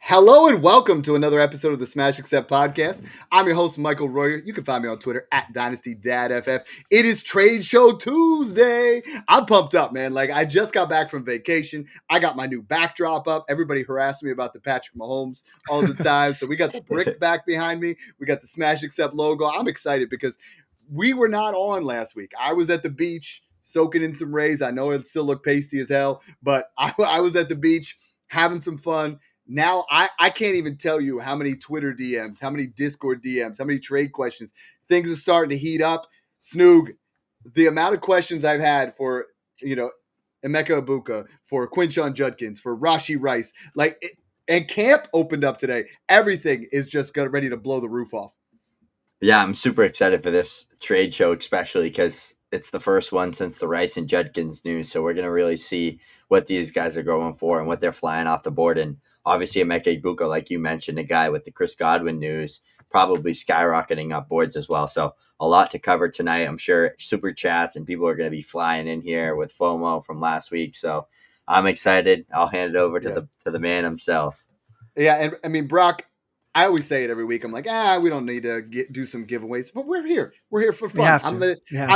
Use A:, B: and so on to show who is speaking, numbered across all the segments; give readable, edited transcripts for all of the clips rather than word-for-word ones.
A: Hello and welcome to another episode of the Smash Accept podcast. I'm your host, Michael Royer. You can find me on Twitter at Dynasty Dad FF. It is Trade Show Tuesday. I'm pumped up, man. Like, I just got back from vacation. I got my new backdrop up. Everybody harassed me about the Patrick Mahomes all the time. So we got the brick back behind me. We got the Smash Accept logo. I'm excited because we were not on last week. I was at the beach soaking in some rays. I know it still looked pasty as hell, but I was at the beach having some fun. Now, I can't even tell you how many Twitter DMs, how many Discord DMs, how many trade questions. Things are starting to heat up. Snoog, the amount of questions I've had for, Emeka Ibuka, for Quinshon Judkins, for Rashee Rice, and camp opened up today. Everything is just ready to blow the roof off.
B: Yeah, I'm super excited for this trade show, especially because it's the first one since the Rice and Judkins news. So we're going to really see what these guys are going for and what they're flying off the board. And obviously, Emeka Ibuka, like you mentioned, a guy with the Chris Godwin news, probably skyrocketing up boards as well. So a lot to cover tonight. I'm sure super chats and people are going to be flying in here with FOMO from last week. So I'm excited. I'll hand it over to the man himself.
A: Yeah, and I mean, Brock, I always say it every week. I'm like, we don't need to do some giveaways, but we're here. We're here for fun. I'm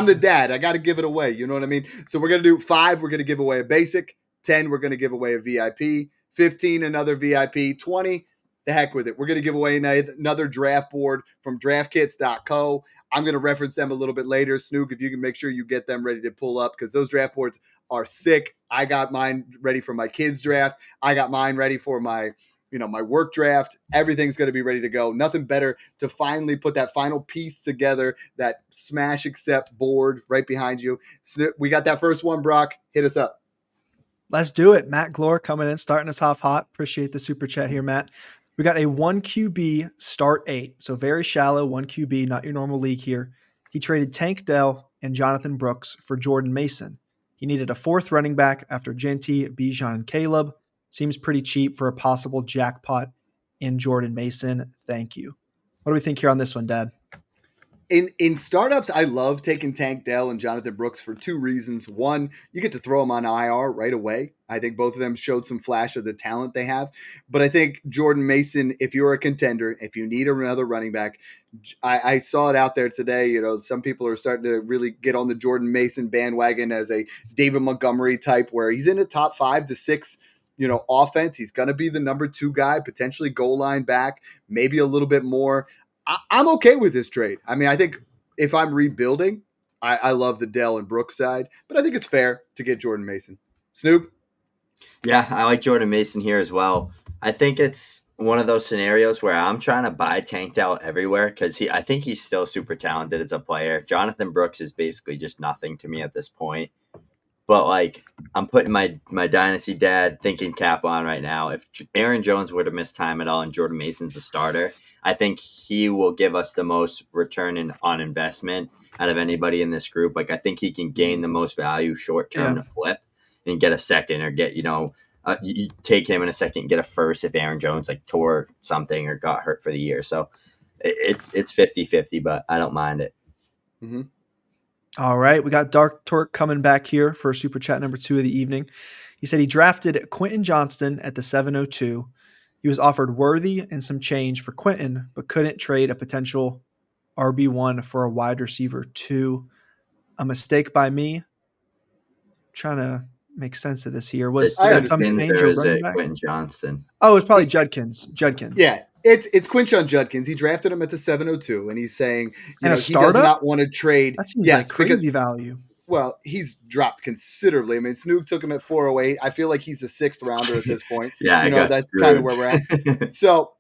A: the dad. I got to give it away. You know what I mean? So we're going to do 5. We're going to give away a basic. 10, we're going to give away a VIP. 15, another VIP. 20, the heck with it. We're going to give away another draft board from draftkits.co. I'm going to reference them a little bit later. Snoog, if you can make sure you get them ready to pull up, because those draft boards are sick. I got mine ready for my kids' draft. I got mine ready for my work draft. Everything's going to be ready to go. Nothing better to finally put that final piece together, that Smash Accept board right behind you. We got that first one, Brock. Hit us up.
C: Let's do it. Matt Glore coming in, starting us off hot. Appreciate the super chat here, Matt. We got a 1 QB start 8. So very shallow 1 QB, not your normal league here. He traded Tank Dell and Jonathan Brooks for Jordan Mason. He needed a 4th running back after Genty, Bijan, and Caleb. Seems pretty cheap for a possible jackpot in Jordan Mason. Thank you. What do we think here on this one, Dad?
A: In startups, I love taking Tank Dell and Jonathan Brooks for 2 reasons. One, you get to throw them on IR right away. I think both of them showed some flash of the talent they have. But I think Jordan Mason, if you're a contender, if you need another running back, I saw it out there today. Some people are starting to really get on the Jordan Mason bandwagon as a David Montgomery type, where he's in the top 5 to 6 offense. He's going to be the number 2 guy, potentially goal line back, maybe a little bit more. I'm okay with this trade. I mean, I think if I'm rebuilding, I love the Dell and Brooks side, but I think it's fair to get Jordan Mason. Snoop?
B: Yeah, I like Jordan Mason here as well. I think it's one of those scenarios where I'm trying to buy Tank Dell everywhere because I think he's still super talented as a player. Jonathan Brooks is basically just nothing to me at this point. But, I'm putting my Dynasty Dad thinking cap on right now. If Aaron Jones were to miss time at all and Jordan Mason's a starter, I think he will give us the most return on investment out of anybody in this group. I think he can gain the most value short term to flip and get a second or get, you take him in a second and get a first if Aaron Jones tore something or got hurt for the year. So it's 50-50, but I don't mind it.
A: Mm-hmm.
C: All right. We got Dark Torque coming back here for super chat number 2 of the evening. He said he drafted Quentin Johnston at the 702. He was offered Worthy and some change for Quentin, but couldn't trade a potential RB1 for a wide receiver 2. A mistake by me. Trying to make sense of this here. Was some change or running back?
B: Quentin Johnston.
C: Oh, it was probably Judkins.
A: Yeah, it's Quinshon Judkins. He drafted him at the 702, and he's saying he does not want to trade.
C: That seems like crazy value.
A: Well, he's dropped considerably. I mean, Snoog took him at 408. I feel like he's a 6th rounder at this point.
B: Yeah,
A: that's kind of where we're at. So,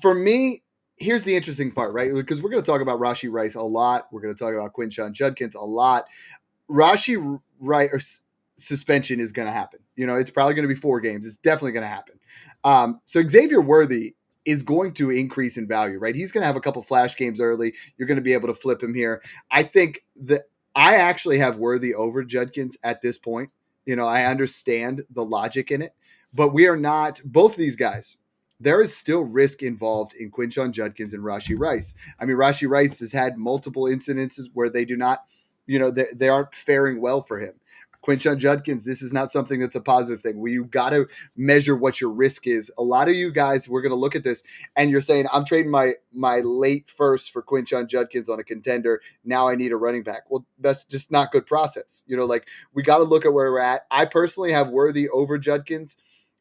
A: for me, here's the interesting part, right? Because we're going to talk about Rashee Rice a lot. We're going to talk about Quinshon Judkins a lot. Rashee Rice suspension is going to happen. It's probably going to be 4 games. It's definitely going to happen. So Xavier Worthy is going to increase in value, right? He's going to have a couple flash games early. You're going to be able to flip him here. I think that I actually have Worthy over Judkins at this point. I understand the logic in it, but we are not both of these guys. There is still risk involved in Quinshon Judkins and Rashee Rice. I mean, Rashee Rice has had multiple incidences where they do not, they aren't faring well for him. Quinshon Judkins, this is not something that's a positive thing. You got to measure what your risk is. A lot of you guys, we're going to look at this, and you're saying, I'm trading my late first for Quinshon Judkins on a contender. Now I need a running back. Well, that's just not good process. Like we got to look at where we're at. I personally have Worthy over Judkins.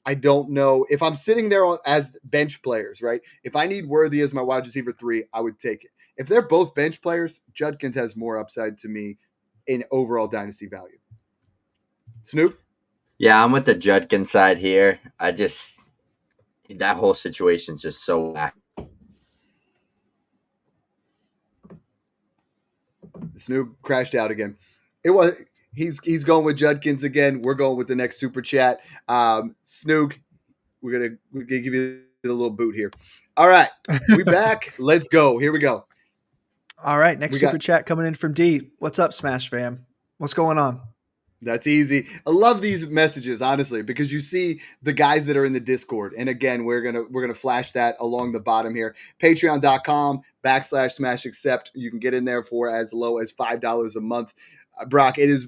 A: I don't know if I'm sitting there as bench players, right? If I need Worthy as my wide receiver 3, I would take it. If they're both bench players, Judkins has more upside to me in overall dynasty value. Snoop?
B: Yeah, I'm with the Judkins side here. That whole situation's just so whack.
A: Snoop crashed out again. He's going with Judkins again. We're going with the next super chat. Snoog, we're gonna give you a little boot here. All right, we back. Let's go. Here we go.
C: All right, next super chat coming in from D. What's up, Smash fam? What's going on?
A: That's easy. I love these messages, honestly, because you see the guys that are in the Discord. And again, we're gonna flash that along the bottom here. Patreon.com/Smash Accept. You can get in there for as low as $5 a month. Brock, it is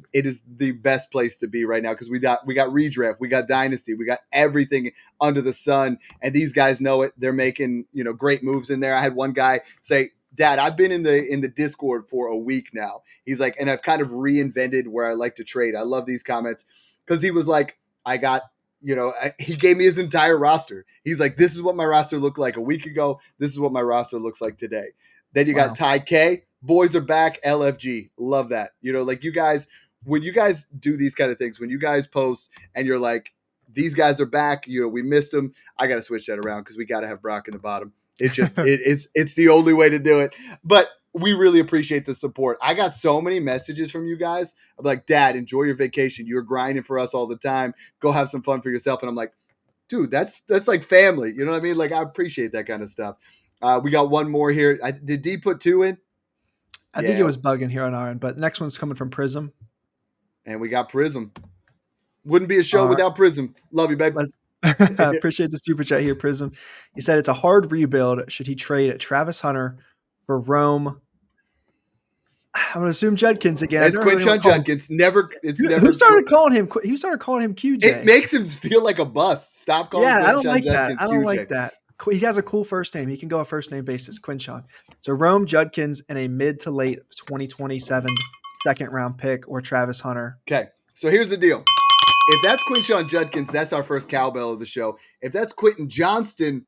A: the best place to be right now because we got Redraft, we got Dynasty, we got everything under the sun, and these guys know it. They're making great moves in there. I had one guy say, Dad, I've been in the Discord for a week now. He's like, and I've kind of reinvented where I like to trade. I love these comments because he was like, I got, he gave me his entire roster. He's like, this is what my roster looked like a week ago. This is what my roster looks like today. Then you got Ty K. Boys are back. LFG. Love that. Like you guys, when you guys do these kind of things, when you guys post and you're like, these guys are back, we missed them. I got to switch that around because we got to have Brock in the bottom. It's just it's the only way to do it. But we really appreciate the support. I got so many messages from you guys. I'm like, Dad, enjoy your vacation. You're grinding for us all the time. Go have some fun for yourself. And I'm like, dude, that's like family. You know what I mean? Like, I appreciate that kind of stuff. We got one more here. Did D put 2 in?
C: I think it was bugging here on our end, but next one's coming from Prism.
A: And we got Prism. Wouldn't be a show without Prism. Love you, babe.
C: I appreciate the super chat here, Prism. He said it's a hard rebuild. Should he trade Travis Hunter for Rome? I'm going to assume Judkins again.
A: It's Quinshon Judkins.
C: Who started calling him QJ?
A: It makes him feel like a bust. Stop calling him
C: I don't like
A: Judkins
C: that. I don't like that. He has a cool first name. He can go a first name basis, Quinshon. So Rome, Judkins, and a mid to late 2027 second round pick or Travis Hunter.
A: Okay, so here's the deal. If that's Quinshon Judkins, that's our first cowbell of the show. If that's Quentin Johnston,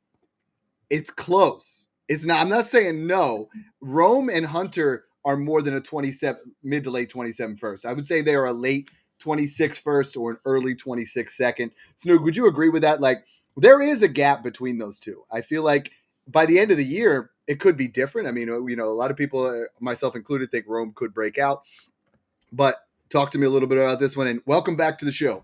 A: it's close. It's not. I'm not saying no. Rome and Hunter are more than a 27 mid to late 27 first. I would say they are a late 26 first or an early 26 second. Snoog, would you agree with that? Like, there is a gap between those two. I feel like by the end of the year, it could be different. I mean, a lot of people, myself included, think Rome could break out. But talk to me a little bit about this one, and welcome back to the show.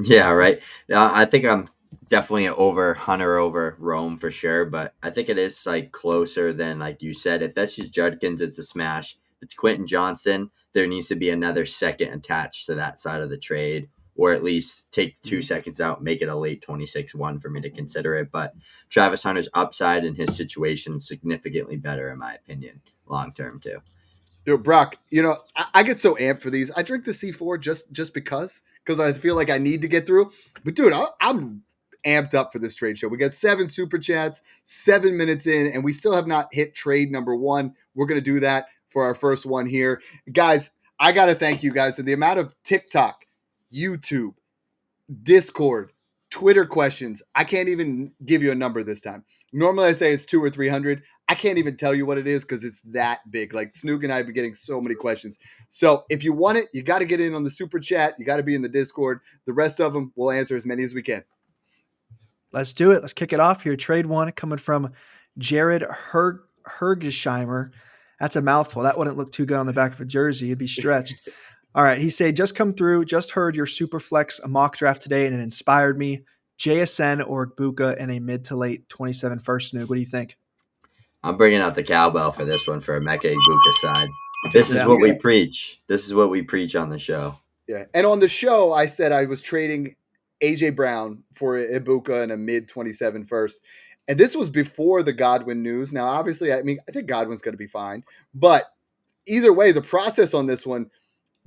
B: Yeah, right. I think I'm definitely over Hunter over Rome for sure, but I think it is like closer than like you said. If that's just Judkins, it's a smash. If it's Quentin Johnston, there needs to be another second attached to that side of the trade, or at least take 2 seconds out, make it a late 26-1 for me to consider it. But Travis Hunter's upside in his situation is significantly better, in my opinion, long term too.
A: Dude, Brock, I get so amped for these. I drink the C4 just because I feel like I need to get through. But dude, I'm amped up for this trade show. We got 7 super chats, 7 minutes in, and we still have not hit trade number 1. We're going to do that for our first one here. Guys, I got to thank you guys. And the amount of TikTok, YouTube, Discord, Twitter questions, I can't even give you a number this time. Normally I say it's 200 or 300. I can't even tell you what it is because it's that big. Like Snoog and I have been getting so many questions. So if you want it, you got to get in on the super chat. You got to be in the Discord. The rest of them, we'll answer as many as we can.
C: Let's do it. Let's kick it off here. Trade 1 coming from Jared Hergesheimer. That's a mouthful. That wouldn't look too good on the back of a jersey. It'd be stretched. All right. He said, just come through. Just heard your super flex mock draft today, and it inspired me. JSN or Buka in a mid to late 27 first. Snoog, what do you think?
B: I'm bringing out the cowbell for this one for Emeka Egbuka side. This is what we preach. This is what we preach on the show.
A: Yeah. And on the show, I said I was trading A.J. Brown for Egbuka in a mid 27 first. And this was before the Godwin news. Now, obviously, I think Godwin's going to be fine. But either way, the process on this one,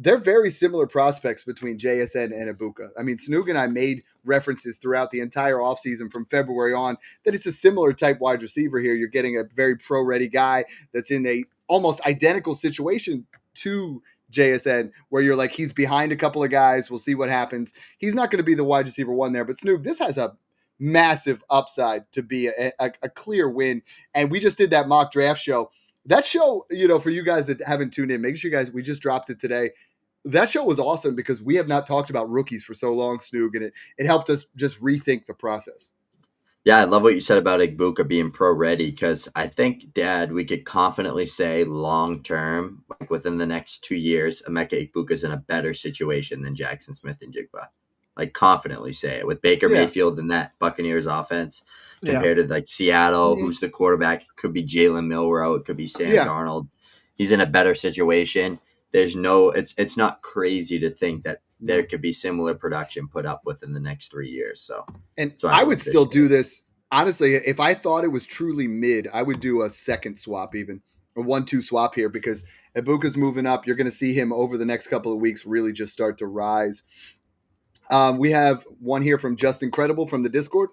A: they're very similar prospects between JSN and Ibuka. I mean, Snoog and I made references throughout the entire offseason from February on that it's a similar type wide receiver here. You're getting a very pro-ready guy that's in a almost identical situation to JSN, where you're like, he's behind a couple of guys. We'll see what happens. He's not going to be the wide receiver one there, but Snoog, this has a massive upside to be a clear win. And we just did that mock draft show. That show, for you guys that haven't tuned in, make sure you guys, we just dropped it today. That show was awesome because we have not talked about rookies for so long, Snoog, and it helped us just rethink the process.
B: Yeah, I love what you said about Ibuka being pro ready, because I think, Dad, we could confidently say long term, like within the next 2 years, Emeka Ibuka's in a better situation than Jackson Smith and Jigba. Like, confidently say it. With Baker Mayfield in that Buccaneers offense compared to like Seattle, who's the quarterback. It could be Jalen Milroe, it could be Sam Darnold. He's in a better situation. There's it's not crazy to think that there could be similar production put up within the next 3 years. So
A: I would still do this. Honestly, if I thought it was truly mid, I would do a second swap, even a 1-2 swap here, because Ibuka's moving up. You're going to see him over the next couple of weeks really just start to rise. We have one here from Justin Credible from the Discord.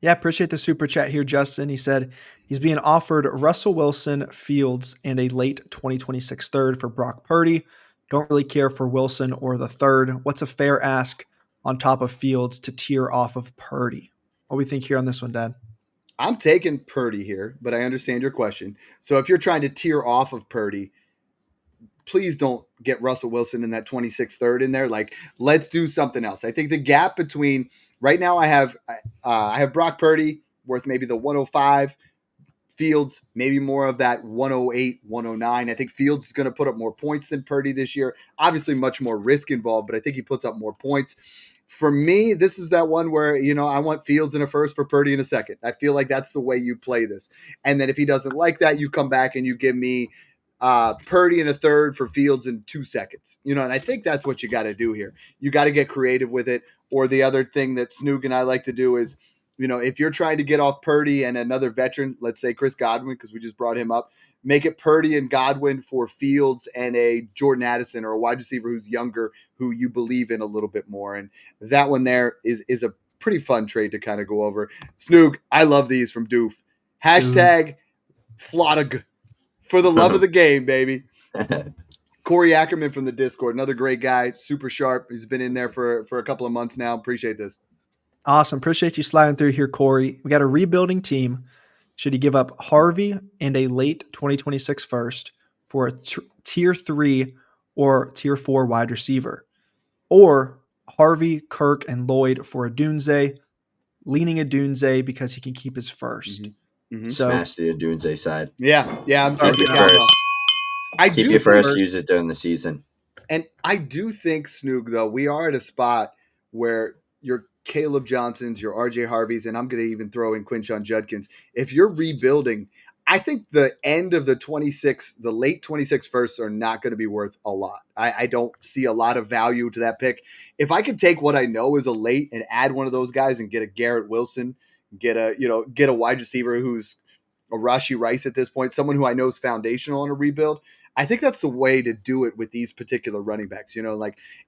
C: Yeah, appreciate the super chat here, Justin. He said he's being offered Russell Wilson, Fields, and a late 2026 third for Brock Purdy. Don't really care for Wilson or the third. What's a fair ask on top of Fields to tier off of Purdy? What do we think here on this one, Dad?
A: I'm taking Purdy here, but I understand your question. So if you're trying to tier off of Purdy, please don't get Russell Wilson in that 26th third in there. Like, let's do something else. I think the gap between right now, I have Brock Purdy worth maybe the 105. Fields, maybe more of that 108, 109. I think Fields is going to put up more points than Purdy this year. Obviously, much more risk involved, but I think he puts up more points. For me, this is that one where, I want Fields in a first for Purdy in a second. I feel like that's the way you play this. And then if he doesn't like that, you come back and you give me Purdy in a third for Fields in 2 seconds. And I think that's what you got to do here. You got to get creative with it. Or the other thing that Snoog and I like to do is, if you're trying to get off Purdy and another veteran, let's say Chris Godwin, because we just brought him up, make it Purdy and Godwin for Fields and a Jordan Addison or a wide receiver who's younger, who you believe in a little bit more. And that one there is a pretty fun trade to kind of go over. Snoog, I love these from Doof. Hashtag Flottig for the love of the game, baby. Corey Ackerman from the Discord, another great guy, super sharp. He's been in there for a couple of months now. Appreciate this.
C: Awesome. Appreciate you sliding through here, Corey. We got a rebuilding team. Should he give up Harvey and a late 2026 first for a tier 3 or tier 4 wide receiver? Or Harvey, Kirk, and Lloyd for a Dunze, leaning a Dunze because he can keep his first.
B: So, smash the Dunze side.
A: Yeah. I'm
B: keep your first. Use it during the season.
A: And I do think, Snoog, though, we are at a spot where your Caleb Johnsons, your RJ Harveys, and I'm going to even throw in Quinshon Judkins. If you're rebuilding, I think the end of the late 26 firsts are not going to be worth a lot. I don't see a lot of value to that pick. If I could take what I know is a late and add one of those guys and get a Garrett Wilson, get a wide receiver who's a Rashee Rice at this point, someone who I know is foundational in a rebuild, I think that's the way to do it with these particular running backs, and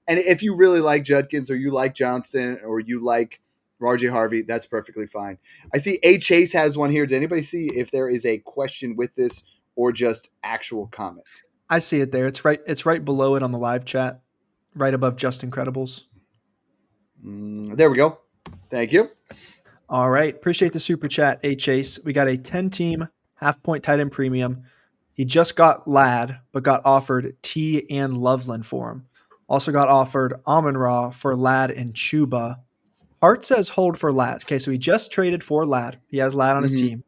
A: if you really like Judkins or you like Johnston or you like RJ Harvey, that's perfectly fine. I see A Chase has one here. Did anybody see if there is a question with this or just actual comment?
C: I see it there. It's right below it on the live chat, right above Justin Credibles.
A: There we go. Thank you.
C: All right. Appreciate the super chat, A Chase. We got a 10-team half-point tight end premium. He just got Ladd, but got offered T and Loveland for him. Also got offered Amon-Ra for Ladd and Chuba. Hart says hold for Ladd. Okay, so he just traded for Ladd. He has Ladd on his team.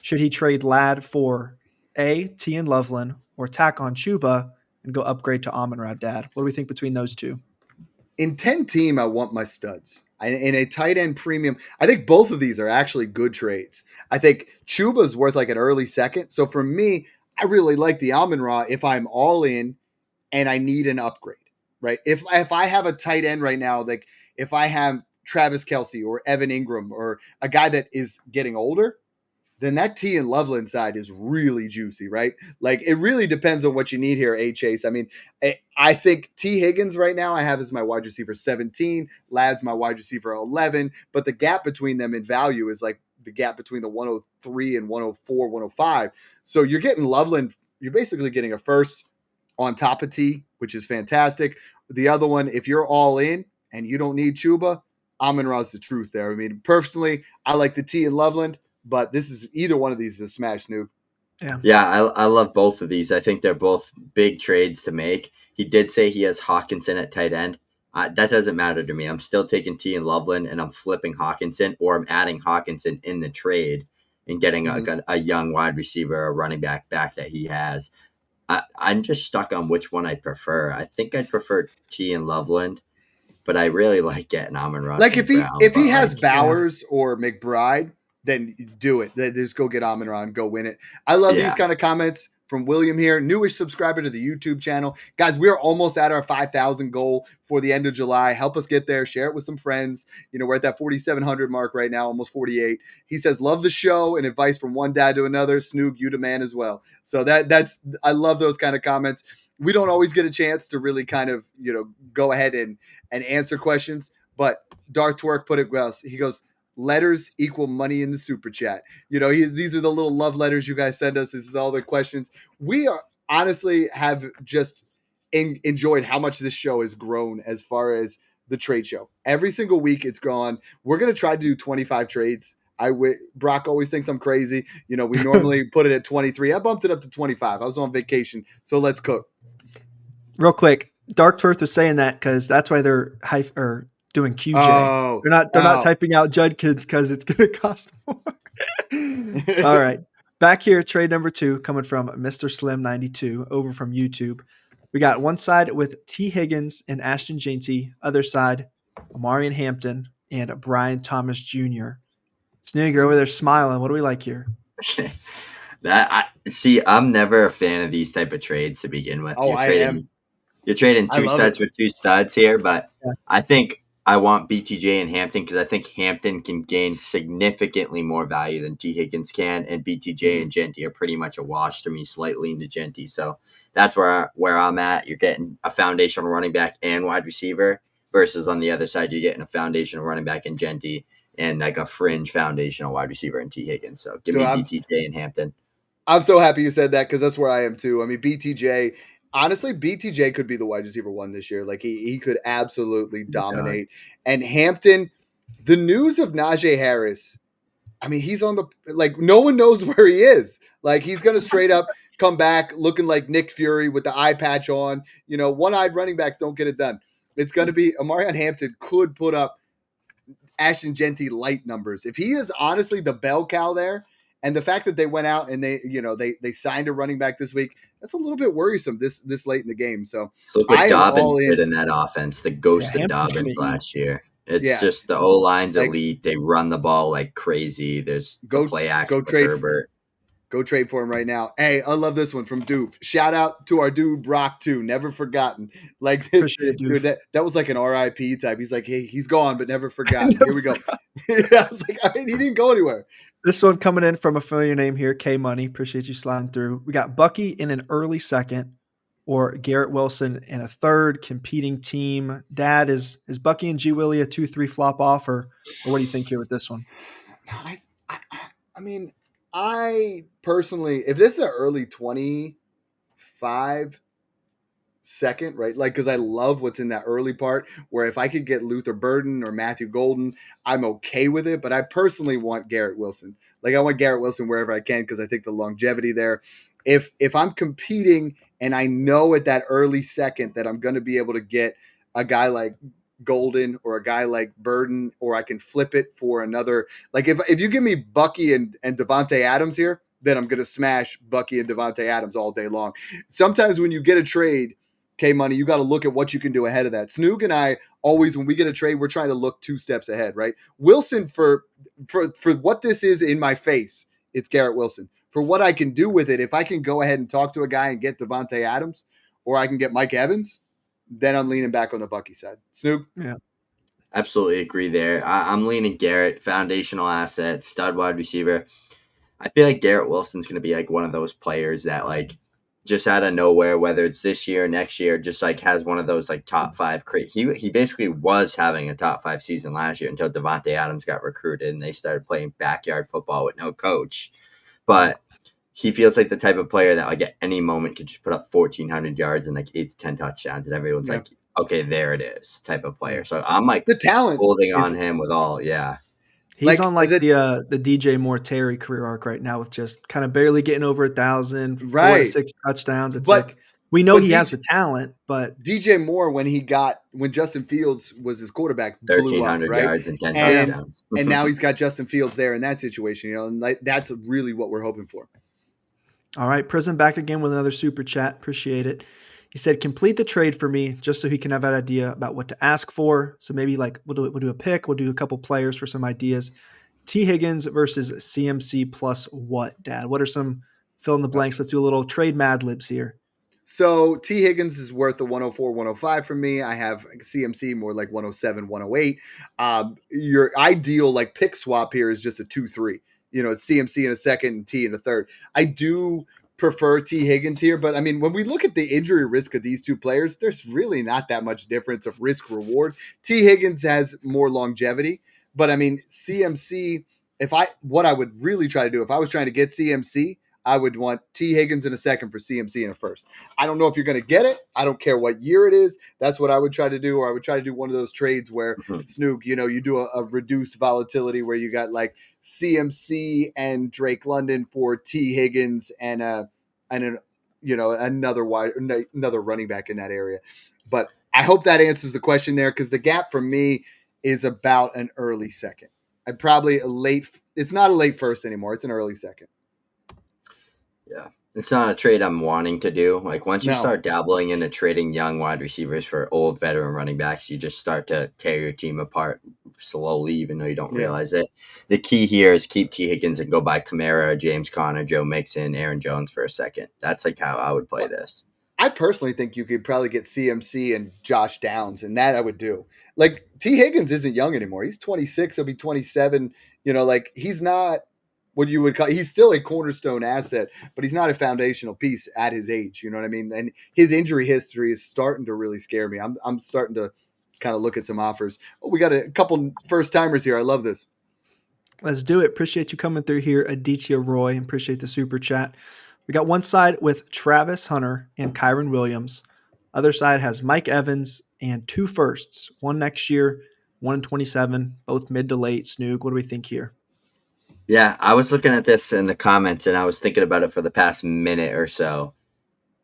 C: Should he trade Ladd for T and Loveland or tack on Chuba and go upgrade to Amon-Ra, Dad? What do we think between those two?
A: In 10-team, I want my studs. In a tight end premium, I think both of these are actually good trades. I think Chuba's worth like an early second. So for me, I really like the Amon-Ra if I'm all in and I need an upgrade, right? If I have a tight end right now, like if I have Travis Kelce or Evan Ingram or a guy that is getting older, then that T and Loveland side is really juicy, right? Like it really depends on what you need here, A Chase. I mean, I think T Higgins right now I have as my wide receiver 17, Ladd's my wide receiver 11, but the gap between them in value is like the gap between the 103 and 104, 105. So you're getting Loveland, you're basically getting a first on top of T, which is fantastic. The other one, if you're all in and you don't need Chuba, Amon-Ra's the truth there. I mean, personally, I like the T and Loveland, but this is either one of these is a smash, Snoop.
B: Yeah, I love both of these. I think they're both big trades to make. He did say he has Hawkinson at tight end. That doesn't matter to me. I'm still taking T and Loveland, and I'm flipping Hawkinson, or I'm adding Hawkinson in the trade and getting a young wide receiver, a running back that he has. I'm just stuck on which one I'd prefer. I think I'd prefer T and Loveland, but I really like getting Amon-Ra.
A: Like if he has Bowers or McBride, then do it. Then just go get Amon-Ra and go win it. I love these kind of comments from William here, newish subscriber to the YouTube channel. Guys, we're almost at our 5,000 goal for the end of July. Help us get there. Share it with some friends. You know, we're at that 4,700 mark right now, almost 48. He says, love the show and advice from one dad to another. Snoog, you the man as well. So that's I love those kind of comments. We don't always get a chance to really kind of, you know, go ahead and answer questions. But Darth Twerk put it well. He goes, letters equal money in the super chat. You know, these are the little love letters you guys send us. This is all the questions. We are honestly have just enjoyed how much this show has grown as far as the trade show. Every single week it's gone. We're going to try to do 25 trades. Brock always thinks I'm crazy. You know, we normally put it at 23. I bumped it up to 25. I was on vacation. So let's cook.
C: Real quick. Dark Turf was saying that because that's why they're doing QJ.
A: Oh,
C: they're not typing out Judkins because it's going to cost more. All right. Back here, trade number 2 coming from Mr. Slim 92 over from YouTube. We got one side with T. Higgins and Ashton Jeanty, other side, Amarian Hampton and Brian Thomas Jr. Snoog, you're over there smiling. What do we like here?
B: I'm never a fan of these type of trades to begin with.
A: Oh, I am.
B: You're trading two studs for two studs here, but
C: yeah.
B: I think I want BTJ and Hampton because I think Hampton can gain significantly more value than T. Higgins can, and BTJ and Jeanty are pretty much a wash to me, slightly into Jeanty. So that's where I'm at. You're getting a foundational running back and wide receiver versus on the other side, you're getting a foundational running back in Jeanty and like a fringe foundational wide receiver in T. Higgins. So give me BTJ and Hampton.
A: I'm so happy you said that because that's where I am too. I mean, BTJ – honestly, BTJ could be the wide receiver 1 this year. Like he could absolutely dominate. And Hampton, the news of Najee Harris, I mean, he's on the like no one knows where he is. Like he's gonna straight up come back looking like Nick Fury with the eye patch on. You know, one-eyed running backs don't get it done. It's gonna be Amarian Hampton could put up Ashton Jeanty light numbers. If he is honestly the bell cow there. And the fact that they went out and they signed a running back this week, that's a little bit worrisome this late in the game. So
B: look what Dobbins did in that offense. The ghost of Dobbins last year. It's just the O-line's elite. They run the ball like crazy. There's the play action with Herbert.
A: Go trade for him right now. Hey, I love this one from Doof. Shout out to our dude Broc too. Never forgotten. Like dude, that was like an RIP type. He's like, hey, he's gone, but never forgotten. Here we go. I was like, he didn't go anywhere.
C: This one coming in from a familiar name here, K Money. Appreciate you sliding through. We got Bucky in an early second, or Garrett Wilson in a third competing team. Dad, is Bucky and G Willie a 2-3 flop off, or what do you think here with this one?
A: I mean, I personally, if this is an early 25 second, right? Like, because I love what's in that early part where if I could get Luther Burden or Matthew Golden, I'm okay with it. But I personally want Garrett Wilson. Like, I want Garrett Wilson wherever I can because I think the longevity there. If I'm competing and I know at that early second that I'm going to be able to get a guy like Golden or a guy like Burden, or I can flip it for another. Like, if you give me Bucky and Devontae Adams here, then I'm going to smash Bucky and Devontae Adams all day long. Sometimes when you get a trade, K-Money, you got to look at what you can do ahead of that. Snoog and I always, when we get a trade, we're trying to look 2 steps ahead, right? Wilson, for what this is in my face, it's Garrett Wilson. For what I can do with it, if I can go ahead and talk to a guy and get Devontae Adams, or I can get Mike Evans, then I'm leaning back on the Bucky side. Snoog?
B: Yeah. Absolutely agree there. I'm leaning Garrett, foundational asset, stud wide receiver. I feel like Garrett Wilson's going to be like one of those players that like just out of nowhere, whether it's this year, next year, just like has one of those like top five. He basically was having a top five season last year until Devontae Adams got recruited and they started playing backyard football with no coach. But he feels like the type of player that like at any moment could just put up 1,400 yards and like 8 to 10 touchdowns, and everyone's like, okay, there it is, type of player. So I'm like
A: the talent
B: holding on him with all,
C: He's on like the DJ Moore Terry career arc right now with just kind of barely getting over 1,000, 4 to 6 touchdowns. It's like we know he has the talent, but
A: DJ Moore when Justin Fields was his quarterback, blew up,
B: 1,300
A: right?
B: yards and 10 touchdowns.
A: And now he's got Justin Fields there in that situation, and like that's really what we're hoping for.
C: All right, Prism back again with another super chat. Appreciate it. He said, complete the trade for me just so he can have an idea about what to ask for. So maybe like we'll do a pick. We'll do a couple players for some ideas. T. Higgins versus CMC plus what, Dad? What are some fill in the blanks? Let's do a little trade Mad Libs here.
A: So T. Higgins is worth a 104, 105 for me. I have CMC more like 107, 108. Your ideal like pick swap here is just a 2-3. It's CMC in a second and T in a third. I do prefer T. Higgins here, but I mean, when we look at the injury risk of these two players, there's really not that much difference of risk reward. T. Higgins has more longevity, but I mean, CMC, what I would really try to do if I was trying to get CMC, I would want T. Higgins in a second for CMC in a first. I don't know if you're going to get it. I don't care what year it is. That's what I would try to do. Or I would try to do one of those trades where Snoog, you do a reduced volatility where you got like CMC and Drake London for T. Higgins and another running back in that area. But I hope that answers the question there, because the gap for me is about an early second. I'd probably it's not a late first anymore. It's an early second.
B: Yeah. It's not a trade I'm wanting to do. Like once you start dabbling into trading young wide receivers for old veteran running backs, you just start to tear your team apart slowly, even though you don't realize it. The key here is keep T. Higgins and go buy Kamara, James Conner, Joe Mixon, Aaron Jones for a second. That's like how I would play this.
A: I personally think you could probably get CMC and Josh Downs, and that I would do. Like T. Higgins isn't young anymore. He's 26. He'll be 27. Like he's not what you would call, he's still a cornerstone asset, but he's not a foundational piece at his age. You know what I mean? And his injury history is starting to really scare me. I'm starting to kind of look at some offers. Oh, we got a couple first timers here. I love this.
C: Let's do it. Appreciate you coming through here, Aditya Roy. Appreciate the super chat. We got one side with Travis Hunter and Kyron Williams. Other side has Mike Evans and 2 firsts. One next year, 1 in 27, both mid to late. Snoog, what do we think here?
B: Yeah, I was looking at this in the comments and I was thinking about it for the past minute or so.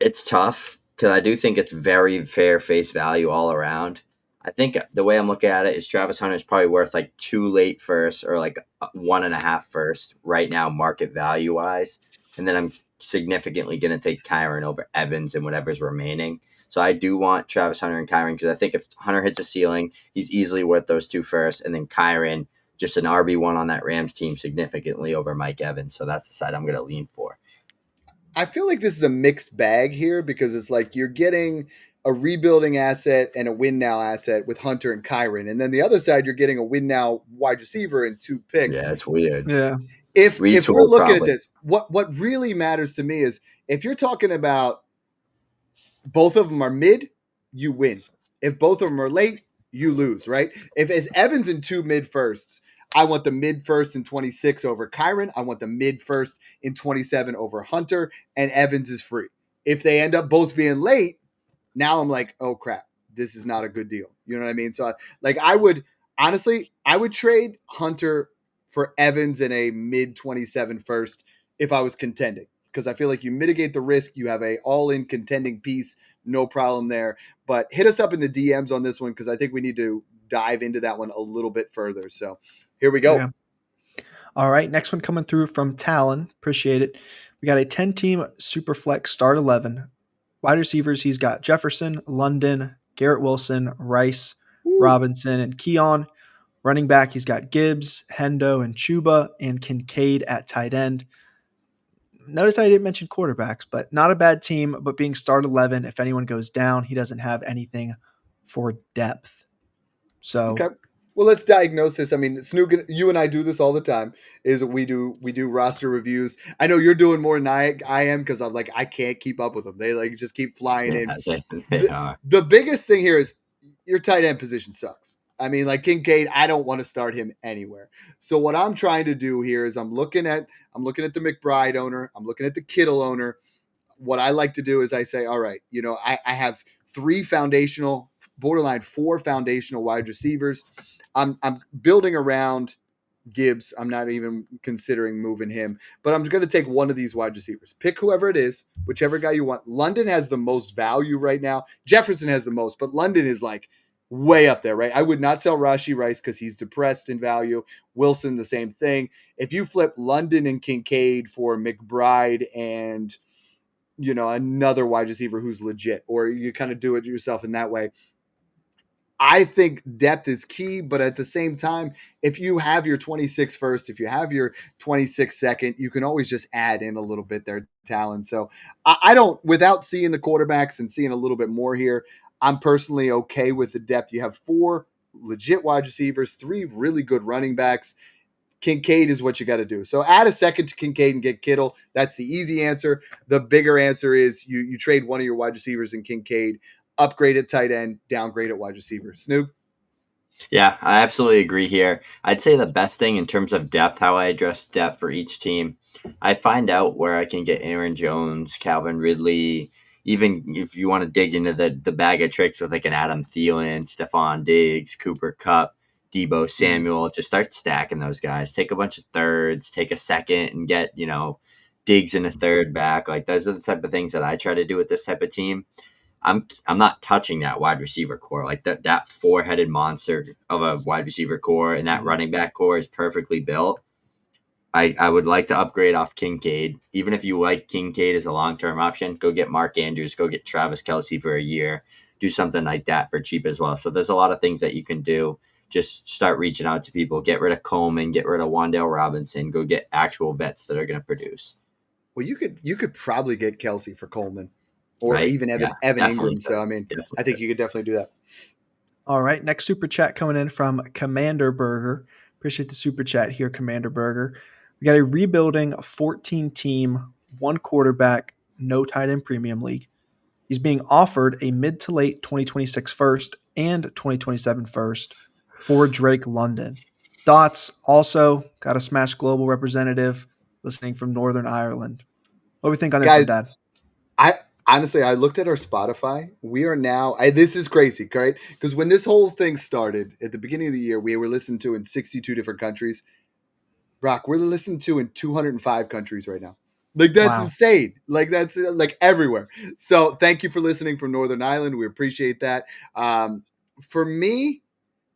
B: It's tough because I do think it's very fair face value all around. I think the way I'm looking at it is Travis Hunter is probably worth like 2 late firsts or like 1.5 first right now, market value wise. And then I'm significantly going to take Kyron over Evans and whatever's remaining. So I do want Travis Hunter and Kyron because I think if Hunter hits a ceiling, he's easily worth those 2 firsts. And then Kyron, just an RB1 on that Rams team significantly over Mike Evans. So that's the side I'm going to lean for.
A: I feel like this is a mixed bag here because it's like you're getting a rebuilding asset and a win now asset with Hunter and Kyron. And then the other side, you're getting a win now wide receiver and 2 picks.
B: Yeah, it's weird.
C: Yeah.
A: If we're looking at this, what really matters to me is if you're talking about both of them are mid, you win. If both of them are late, you lose, right? If it's Evans and 2 mid firsts, I want the mid first in 26 over Kyron. I want the mid first in 27 over Hunter, and Evans is free. If they end up both being late, now I'm like, oh crap, this is not a good deal. You know what I mean? So I would trade Hunter for Evans in a mid 27 first if I was contending, because I feel like you mitigate the risk. You have a all-in contending piece, no problem there. But hit us up in the DMs on this one because I think we need to dive into that one a little bit further. So here we go.
C: Yeah. All right, next one coming through from Talon. Appreciate it. We got a 10-team Superflex Start 11. Wide receivers, he's got Jefferson, London, Garrett Wilson, Rice, Robinson, and Keon. Running back, he's got Gibbs, Hendo, and Chuba, and Kincaid at tight end. Notice I didn't mention quarterbacks, but not a bad team, but being start 11, if anyone goes down, he doesn't have anything for depth. So
A: Well, let's diagnose this. I mean, Snoog, you and I do this all the time. Is we do roster reviews. I know you're doing more than I am because I'm like I can't keep up with them. They like just keep flying in.
B: Yeah, they
A: The,
B: are.
A: the biggest thing here is your tight end position sucks. I mean, like Kincaid, I don't want to start him anywhere. So what I'm trying to do here is I'm looking at the McBride owner. I'm looking at the Kittle owner. What I like to do is I say, all right, I have borderline four foundational wide receivers. I'm building around Gibbs. I'm not even considering moving him, but I'm going to take one of these wide receivers. Pick whoever it is, whichever guy you want. London has the most value right now. Jefferson has the most, but London is like way up there, right? I would not sell Rashee Rice because he's depressed in value. Wilson, the same thing. If you flip London and Kincaid for McBride and another wide receiver who's legit, or you kind of do it yourself in that way, I think depth is key, but at the same time, if you have your 26 first, if you have your 26 second, you can always just add in a little bit their talent. So I don't, without seeing the quarterbacks and seeing a little bit more here, I'm personally okay with the depth. You have four legit wide receivers, three really good running backs. Kincaid is what you got to do. So add a second to Kincaid and get Kittle. That's the easy answer. The bigger answer is you trade one of your wide receivers in Kincaid, upgrade at tight end, downgrade at wide receiver. Snoop?
B: Yeah, I absolutely agree here. I'd say the best thing in terms of depth, how I address depth for each team, I find out where I can get Aaron Jones, Calvin Ridley, even if you want to dig into the bag of tricks with like an Adam Thielen, Stephon Diggs, Cooper Cup, Debo Samuel, just start stacking those guys. Take a bunch of thirds, take a second and get, Diggs in a third back. Like those are the type of things that I try to do with this type of team. I'm not touching that wide receiver core. Like that four-headed monster of a wide receiver core and that running back core is perfectly built. I would like to upgrade off Kincaid. Even if you like Kincaid as a long-term option, go get Mark Andrews, go get Travis Kelce for a year, do something like that for cheap as well. So there's a lot of things that you can do. Just start reaching out to people. Get rid of Coleman, get rid of Wan'Dale Robinson, go get actual vets that are going to produce.
A: Well, you could probably get Kelce for Coleman or
B: Right?
A: even
B: Yeah,
A: Evan
B: definitely
A: Ingram. So, I mean,
B: definitely
A: I think you could definitely do that.
C: All right. Next super chat coming in from Commander Burger. Appreciate the super chat here, Commander Burger. We got a rebuilding 14 team, one quarterback, no tight end premium league. He's being offered a mid to late 2026 first and 2027 first for Drake London. Thoughts? Also, got a Smash Global representative listening from Northern Ireland. What do we think on this one,
A: Guys,
C: Dad?
A: I honestly, I looked at our Spotify. We are now, this is crazy, right? Because when this whole thing started at the beginning of the year, we were listened to in 62 different countries. Brock, we're listened to in 205 countries right now. Like, that's
C: Wow.
A: insane. Like, that's like everywhere. So, thank you for listening from Northern Ireland. We appreciate that. For me,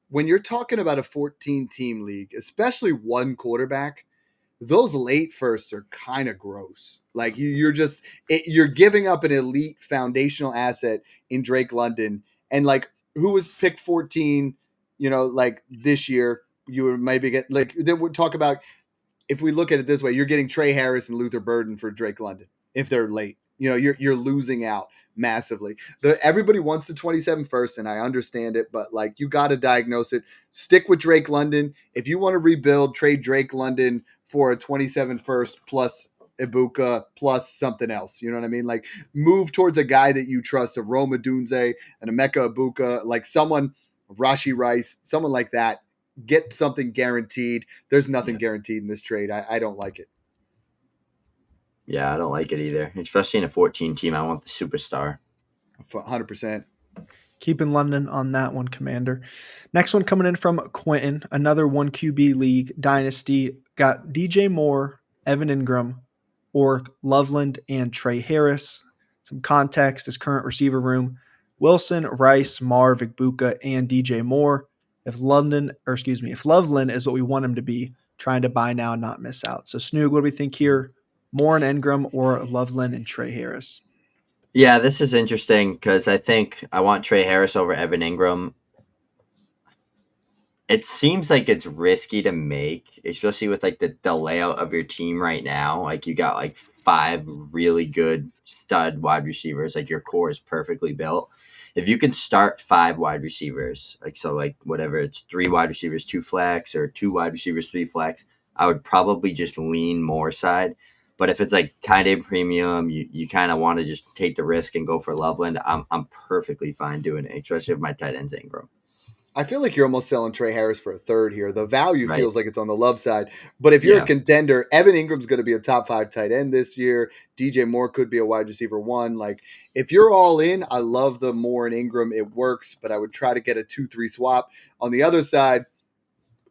A: when you're talking about a 14 team league, especially one quarterback, those late firsts are kind of gross. Like you're giving up an elite foundational asset in Drake London, and like who was picked 14, like this year, you would maybe get like they would talk about, if we look at it this way, you're getting Trey Harris and Luther Burden for Drake London if they're late. You're losing out massively. Everybody wants the 27 first, and I understand it, but like you got to diagnose it. Stick with Drake London. If you want to rebuild, trade Drake London for a 27 first plus Ibuka plus something else. You know what I mean? Like move towards a guy that you trust, a Roma Dunze, an Emeka Ibuka, like someone, Rashee Rice, someone like that. Get something guaranteed. There's nothing guaranteed in this trade. I don't like it.
B: Yeah, I don't like it either. Especially in a 14 team, I want the superstar.
A: 100%.
C: Keeping London on that one, Commander. Next one coming in from Quentin, another 1QB league dynasty. Got DJ Moore, Evan Ingram, or Loveland and Trey Harris. Some context: his current receiver room: Wilson, Rice, Marv, Igbuka, and DJ Moore. If Loveland is what we want him to be, trying to buy now and not miss out. So Snoog, what do we think here? Moore and Ingram or Loveland and Trey Harris?
B: Yeah, this is interesting because I think I want Trey Harris over Evan Ingram. It seems like it's risky to make, especially with like the layout of your team right now. Like you got like 5 really good stud wide receivers. Like your core is perfectly built. if you can start 5 wide receivers, like whatever, it's 3 wide receivers, 2 flex, or 2 wide receivers, 3 flex, I would probably just lean more side. But if it's like tight end premium, you kind of want to just take the risk and go for Loveland, I'm perfectly fine doing it, especially if my tight end's Ingram.
A: I feel like you're almost selling Trey Harris for a third here. The value
B: Right.
A: feels like it's on the love side. But if you're a contender, Evan Ingram's going to be a top 5 tight end this year. DJ Moore could be a wide receiver 1. Like, if you're all in, I love the Moore and Ingram. It works, but I would try to get a 2-3 swap. On the other side,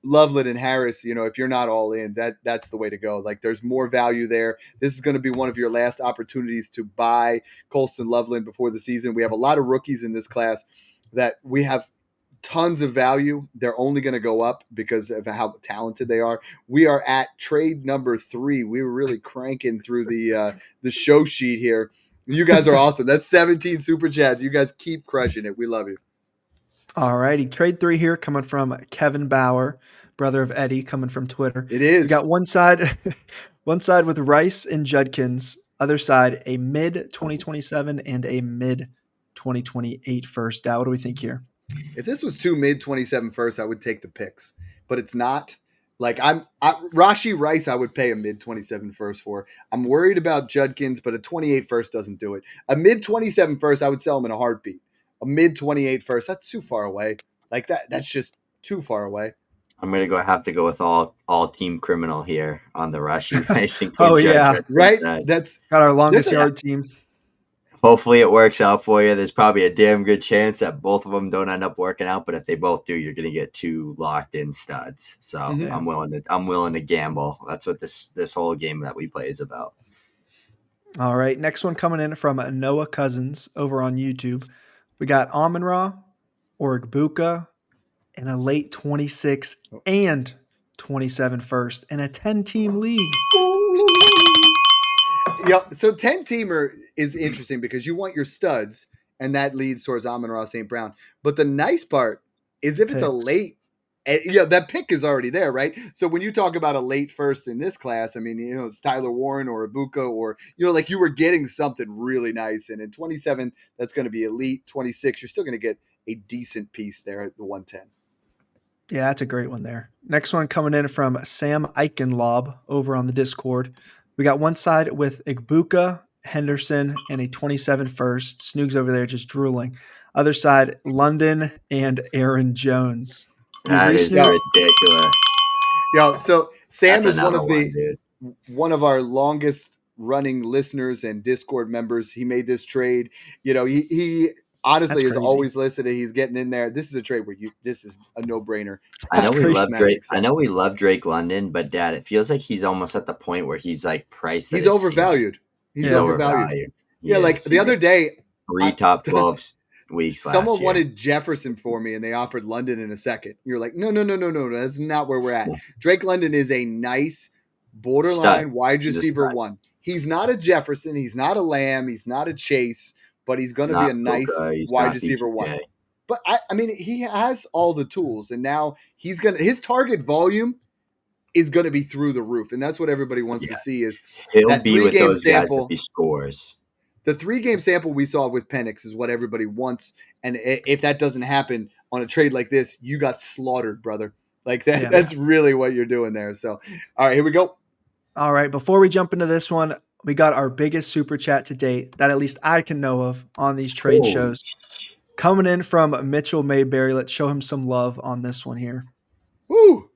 A: Loveland and Harris, if you're not all in, that's the way to go. Like, there's more value there. This is going to be one of your last opportunities to buy Colston Loveland before the season. We have a lot of rookies in this class that we have tons of value. They're only going to go up because of how talented they are. We are at trade number 3. We were really cranking through the show sheet here. You guys are awesome. That's 17 super chats. You guys keep crushing it. We love you.
C: All righty. Trade 3 here coming from Kevin Bauer, brother of Eddie, coming from Twitter.
A: It is.
C: We got one side with Rice and Judkins, other side a mid 2027 and a mid 2028 first. Dow, what do we think here?
A: If this was 2 mid 27 first, I would take the picks, but it's not. Like, Rashi Rice, I would pay a mid 27 first for. I'm worried about Judkins, but a 28 first doesn't do it. A mid 27 first, I would sell him in a heartbeat. A mid 28 first, that's too far away. Like, that's just too far away.
B: I'm gonna have to go with all team criminal here on the Rashi Racing.
C: Oh yeah,
A: right. That's
C: got our longest yard team.
B: Hopefully it works out for you. There's probably a damn good chance that both of them don't end up working out, but if they both do, you're gonna get 2 locked in studs. So I'm willing to gamble. That's what this whole game that we play is about.
C: All right, next one coming in from Noah Cousins over on YouTube. We got Amon-Ra or Igbuka in a late 26 and 27 first in a 10-team league.
A: Yeah, so 10-teamer is interesting because you want your studs, and that leads towards Amon-Ra St. Brown. But the nice part is if it's a late, that pick is already there, right? So when you talk about a late first in this class, I mean, it's Tyler Warren or Ibuka or, like you were getting something really nice. And in 27, that's going to be elite. 26, you're still going to get a decent piece there at the 110.
C: Yeah, that's a great one there. Next one coming in from Sam Eichenlob over on the Discord. We got one side with Igbuka, Henderson, and a 27 first. Snoog's over there just drooling. Other side, London and Aaron Jones.
B: That is ridiculous.
A: So Sam is one of our longest running listeners and Discord members. He made this trade. He honestly is always listening. He's getting in there. This is a trade where this is a no-brainer.
B: I know we love Drake. I know we love Drake London, but Dad, it feels like he's almost at the point where he's like priced.
A: He's overvalued. He's overvalued. Yeah, like the other day,
B: 3 top 12 weeks.
A: Someone wanted Jefferson for me, and they offered London in a second. You're like, no. That's not where we're at. Drake London is a nice borderline wide receiver 1. He's not a Jefferson. He's not a Lamb. He's not a Chase. But he's going to be a nice wide receiver 1. But I mean, he has all the tools, and now his target volume is going to be through the roof, and that's what everybody wants to see. Is
B: he'll be with those guys if he scores.
A: The 3-game sample we saw with Penix is what everybody wants, and if that doesn't happen on a trade like this, you got slaughtered, brother. Like that. Yeah. That's really what you're doing there. So, all right, here we go.
C: All right, before we jump into this one, we got our biggest super chat to date that at least I can know of on these trade shows. Coming in from Mitchell Mayberry. Let's show him some love on this one here.
A: Woo!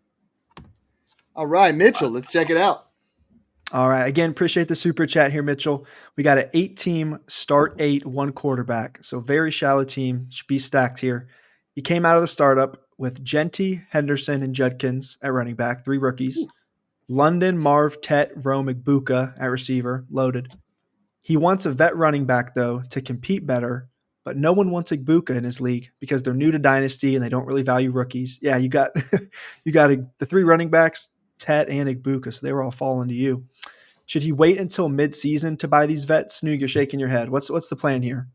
A: All right, Mitchell, let's check it out.
C: All right. Again, appreciate the super chat here, Mitchell. We got an 8-team start 8, 1 quarterback. So very shallow team. Should be stacked here. He came out of the startup with Genty, Henderson, and Judkins at running back, 3 rookies. London, Marv, Tet, Rome, Igbuka at receiver, loaded. He wants a vet running back, though, to compete better, but no one wants Igbuka in his league because they're new to Dynasty and they don't really value rookies. Yeah, you got the 3 running backs, Tet and Igbuka, so they were all falling to you. Should he wait until mid-season to buy these vets? Snoog, you're shaking your head. What's the plan here?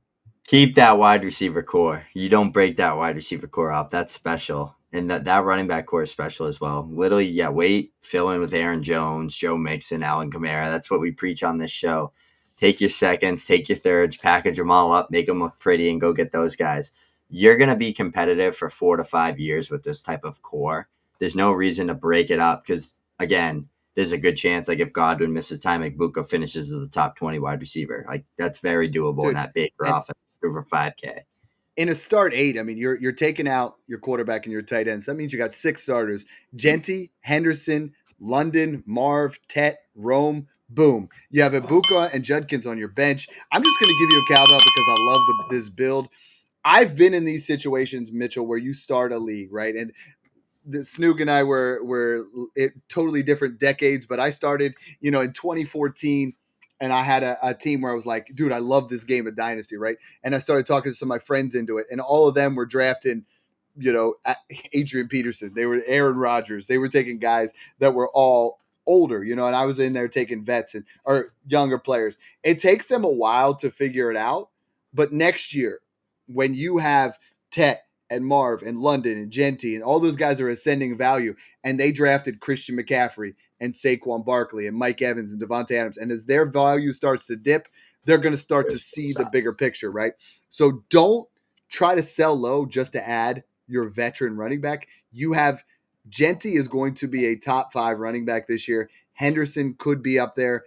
B: Keep that wide receiver core. You don't break that wide receiver core up. That's special. And that running back core is special as well. Literally, wait, fill in with Aaron Jones, Joe Mixon, Alvin Kamara. That's what we preach on this show. take your seconds, take your thirds, package them all up, make them look pretty, and go get those guys. You're going to be competitive for 4 to 5 years with this type of core. There's no reason to break it up because, again, there's a good chance, like if Godwin misses time, Buka finishes as the top 20 wide receiver. Like that's very doable in
A: Dude,
B: that big for
A: and
B: offense over 5K.
A: in a start 8, I mean, you're taking out your quarterback and your tight ends. That means you got 6 starters: Genty, Henderson, London, Marv, Tet, Rome. Boom. You have Ibuka and Judkins on your bench. I'm just going to give you a cowbell because I love this build. I've been in these situations, Mitchell, where you start a league, right? And Snoog and I were totally different decades, but I started, in 2014, and I had a team where I was like, dude, I love this game of Dynasty, right? And I started talking to some of my friends into it, and all of them were drafting, Adrian Peterson. They were Aaron Rodgers. They were taking guys that were all older, and I was in there taking vets or younger players. It takes them a while to figure it out, but next year, when you have Tet and Marv and London and Genty and all those guys are ascending value, and they drafted Christian McCaffrey and Saquon Barkley and Mike Evans and Devontae Adams, and as their value starts to dip, they're going to start to see the bigger picture, right? So don't try to sell low just to add your veteran running back. You have Genty is going to be a top 5 running back this year. Henderson could be up there.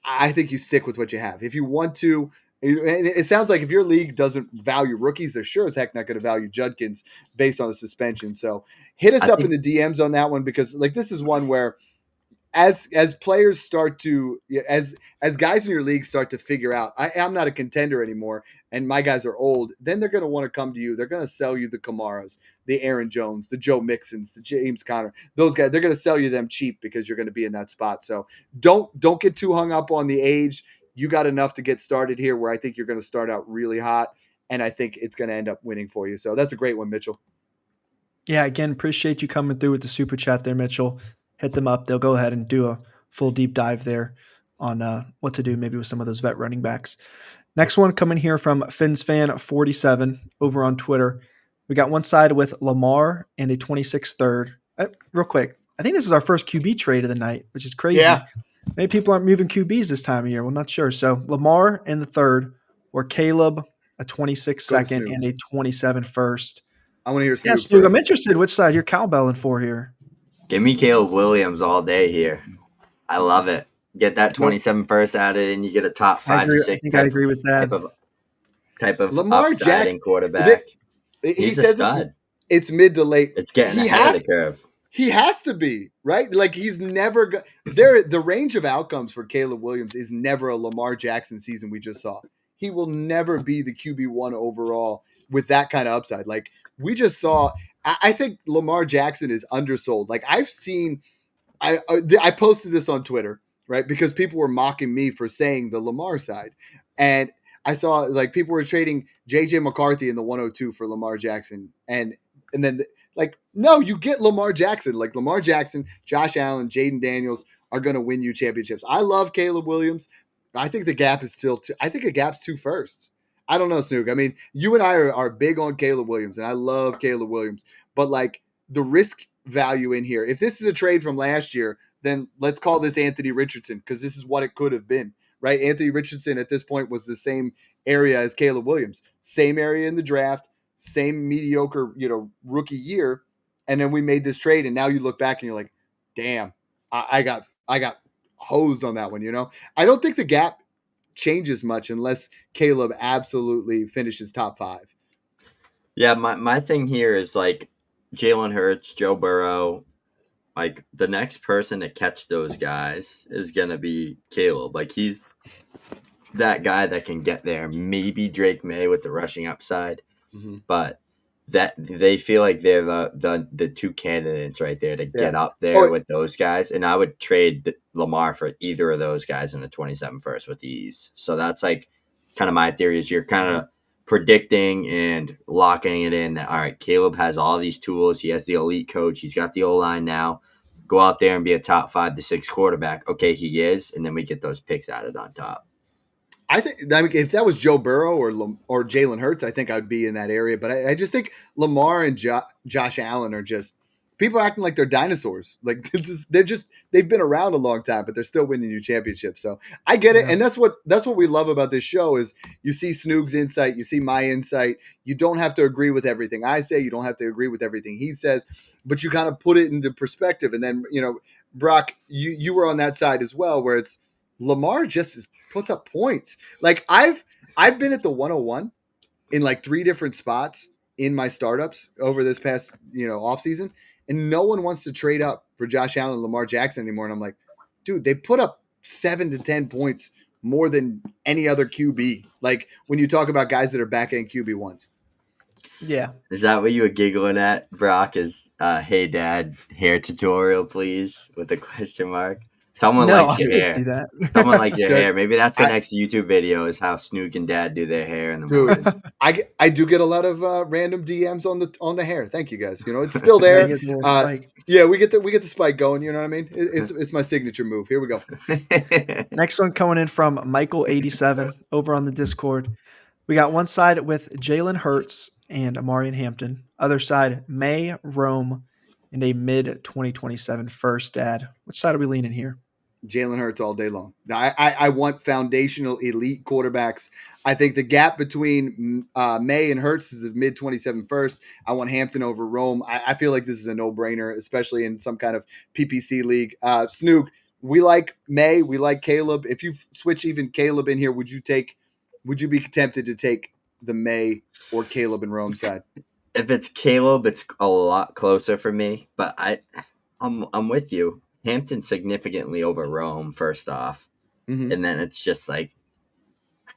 A: I think you stick with what you have. If you want to, and it sounds like if your league doesn't value rookies, they're sure as heck not going to value Judkins based on a suspension. So hit us up in the DMs on that one, because like this is one where as players start to as guys in your league start to figure out I'm not a contender anymore and my guys are old, then they're going to want to come to you. They're going to sell you the Kamaras, the Aaron Jones, the Joe Mixons, the James Conner. Those guys, they're going to sell you them cheap because you're going to be in that spot. So don't get too hung up on the age. You got enough to get started here where I think you're going to start out really hot, and I think it's going to end up winning for you. So that's a great one, Mitchell.
C: Yeah, again, appreciate you coming through with the super chat there, Mitchell. Hit them up. They'll go ahead and do a full deep dive there on what to do maybe with some of those vet running backs. Next one coming here from FinsFan47 over on Twitter. We got one side with Lamar and a 26th third. Real quick, I think this is our first QB trade of the night, which is crazy.
A: Yeah.
C: Maybe people aren't moving QBs this time of year. We're not sure. So Lamar in the third, or Caleb a 26 second and a 27 first.
A: I want to hear Snoog.
C: Yeah, Snoog, I'm interested which side you're cowbelling for here.
B: Give me Caleb Williams all day here. I love it. Get that 27 first added, and you get a top 5 to 6.
C: I think I agree with that.
B: Type of
A: Lamar
B: upside in quarterback. He's a stud.
A: It's mid to late.
B: It's getting ahead of the curve.
A: He has to be, right? Like he's never the range of outcomes for Caleb Williams is never a Lamar Jackson season we just saw. He will never be the QB1 overall with that kind of upside. Like we just saw, I think Lamar Jackson is undersold. Like I've seen, I posted this on Twitter, right? Because people were mocking me for saying the Lamar side. And I saw like people were trading JJ McCarthy in the 102 for Lamar Jackson. And then like, no, you get Lamar Jackson. Like Lamar Jackson, Josh Allen, Jaden Daniels are going to win you championships. I love Caleb Williams. I think the gap is still I think the gap's 2 firsts. I don't know, Snoog. I mean, you and I are big on Caleb Williams, and I love Caleb Williams. But like the risk value in here, if this is a trade from last year, then let's call this Anthony Richardson because this is what it could have been, right? Anthony Richardson at this point was the same area as Caleb Williams, same area in the draft, same mediocre, rookie year. And then we made this trade, and now you look back and you're like, damn, I got hosed on that one. I don't think the gap changes much unless Caleb absolutely finishes top 5.
B: Yeah, my thing here is like Jalen Hurts, Joe Burrow. Like the next person to catch those guys is gonna be Caleb. Like he's that guy that can get there. Maybe Drake May with the rushing upside, but that they feel like they're the 2 candidates right there to get up there with those guys. And I would trade Lamar for either of those guys in the 27 first with ease. So that's like kind of my theory is you're kind of predicting and locking it in that, all right, Caleb has all these tools. He has the elite coach. He's got the O-line now. Go out there and be a top 5 to 6 quarterback. Okay, he is. And then we get those picks added on top.
A: I think if that was Joe Burrow or Jalen Hurts, I think I'd be in that area. But I just think Lamar and Josh Allen are just people are acting like they're dinosaurs. Like they've been around a long time, but they're still winning you championships. So I get it,
C: Yeah.
A: and that's what we love about this show is you see Snoog's insight, you see my insight. You don't have to agree with everything I say. You don't have to agree with everything he says, but you kind of put it into perspective. And then Brock, you were on that side as well, where it's Lamar just puts up points. Like I've been at the 101 in like 3 different spots in my startups over this past offseason, and no one wants to trade up for Josh Allen and Lamar Jackson anymore. And I'm like, dude, they put up 7 to 10 points more than any other QB. Like when you talk about guys that are back end QB ones.
C: Yeah.
B: Is that what you were giggling at, Brock? Is hey dad, hair tutorial, please, with a question mark? Someone
C: No,
B: likes
C: I
B: your
C: didn't see
B: hair.
C: that.
B: Someone likes your
A: Good.
B: hair. Maybe that's the
A: I-
B: next YouTube video is how Snoog and Dad do their hair in the
A: Dude,
B: morning.
A: I do get a lot of random DMs on the hair. Thank you guys. It's still
C: Yeah,
A: there.
C: you get the little spike.
A: Yeah, we get the spike going. You know what I mean? It's my signature move. Here we go.
C: Next one coming in from Michael87 over on the Discord. We got one side with Jalen Hurts and Amarian Hampton. Other side, May, Rome, and a mid 2027 first. Dad, which side are we leaning here?
A: Jalen Hurts all day long. I want foundational elite quarterbacks. I think the gap between May and Hurts is the mid 27 first. I want Hampton over Rome. I feel like this is a no brainer, especially in some kind of PPC league. Snoog, we like May. We like Caleb. If you switch even Caleb in here, would you be tempted to take the May or Caleb and Rome side?
B: If it's Caleb, it's a lot closer for me. But I'm with you. Hampton significantly over Rome, first off.
A: Mm-hmm.
B: And then it's just like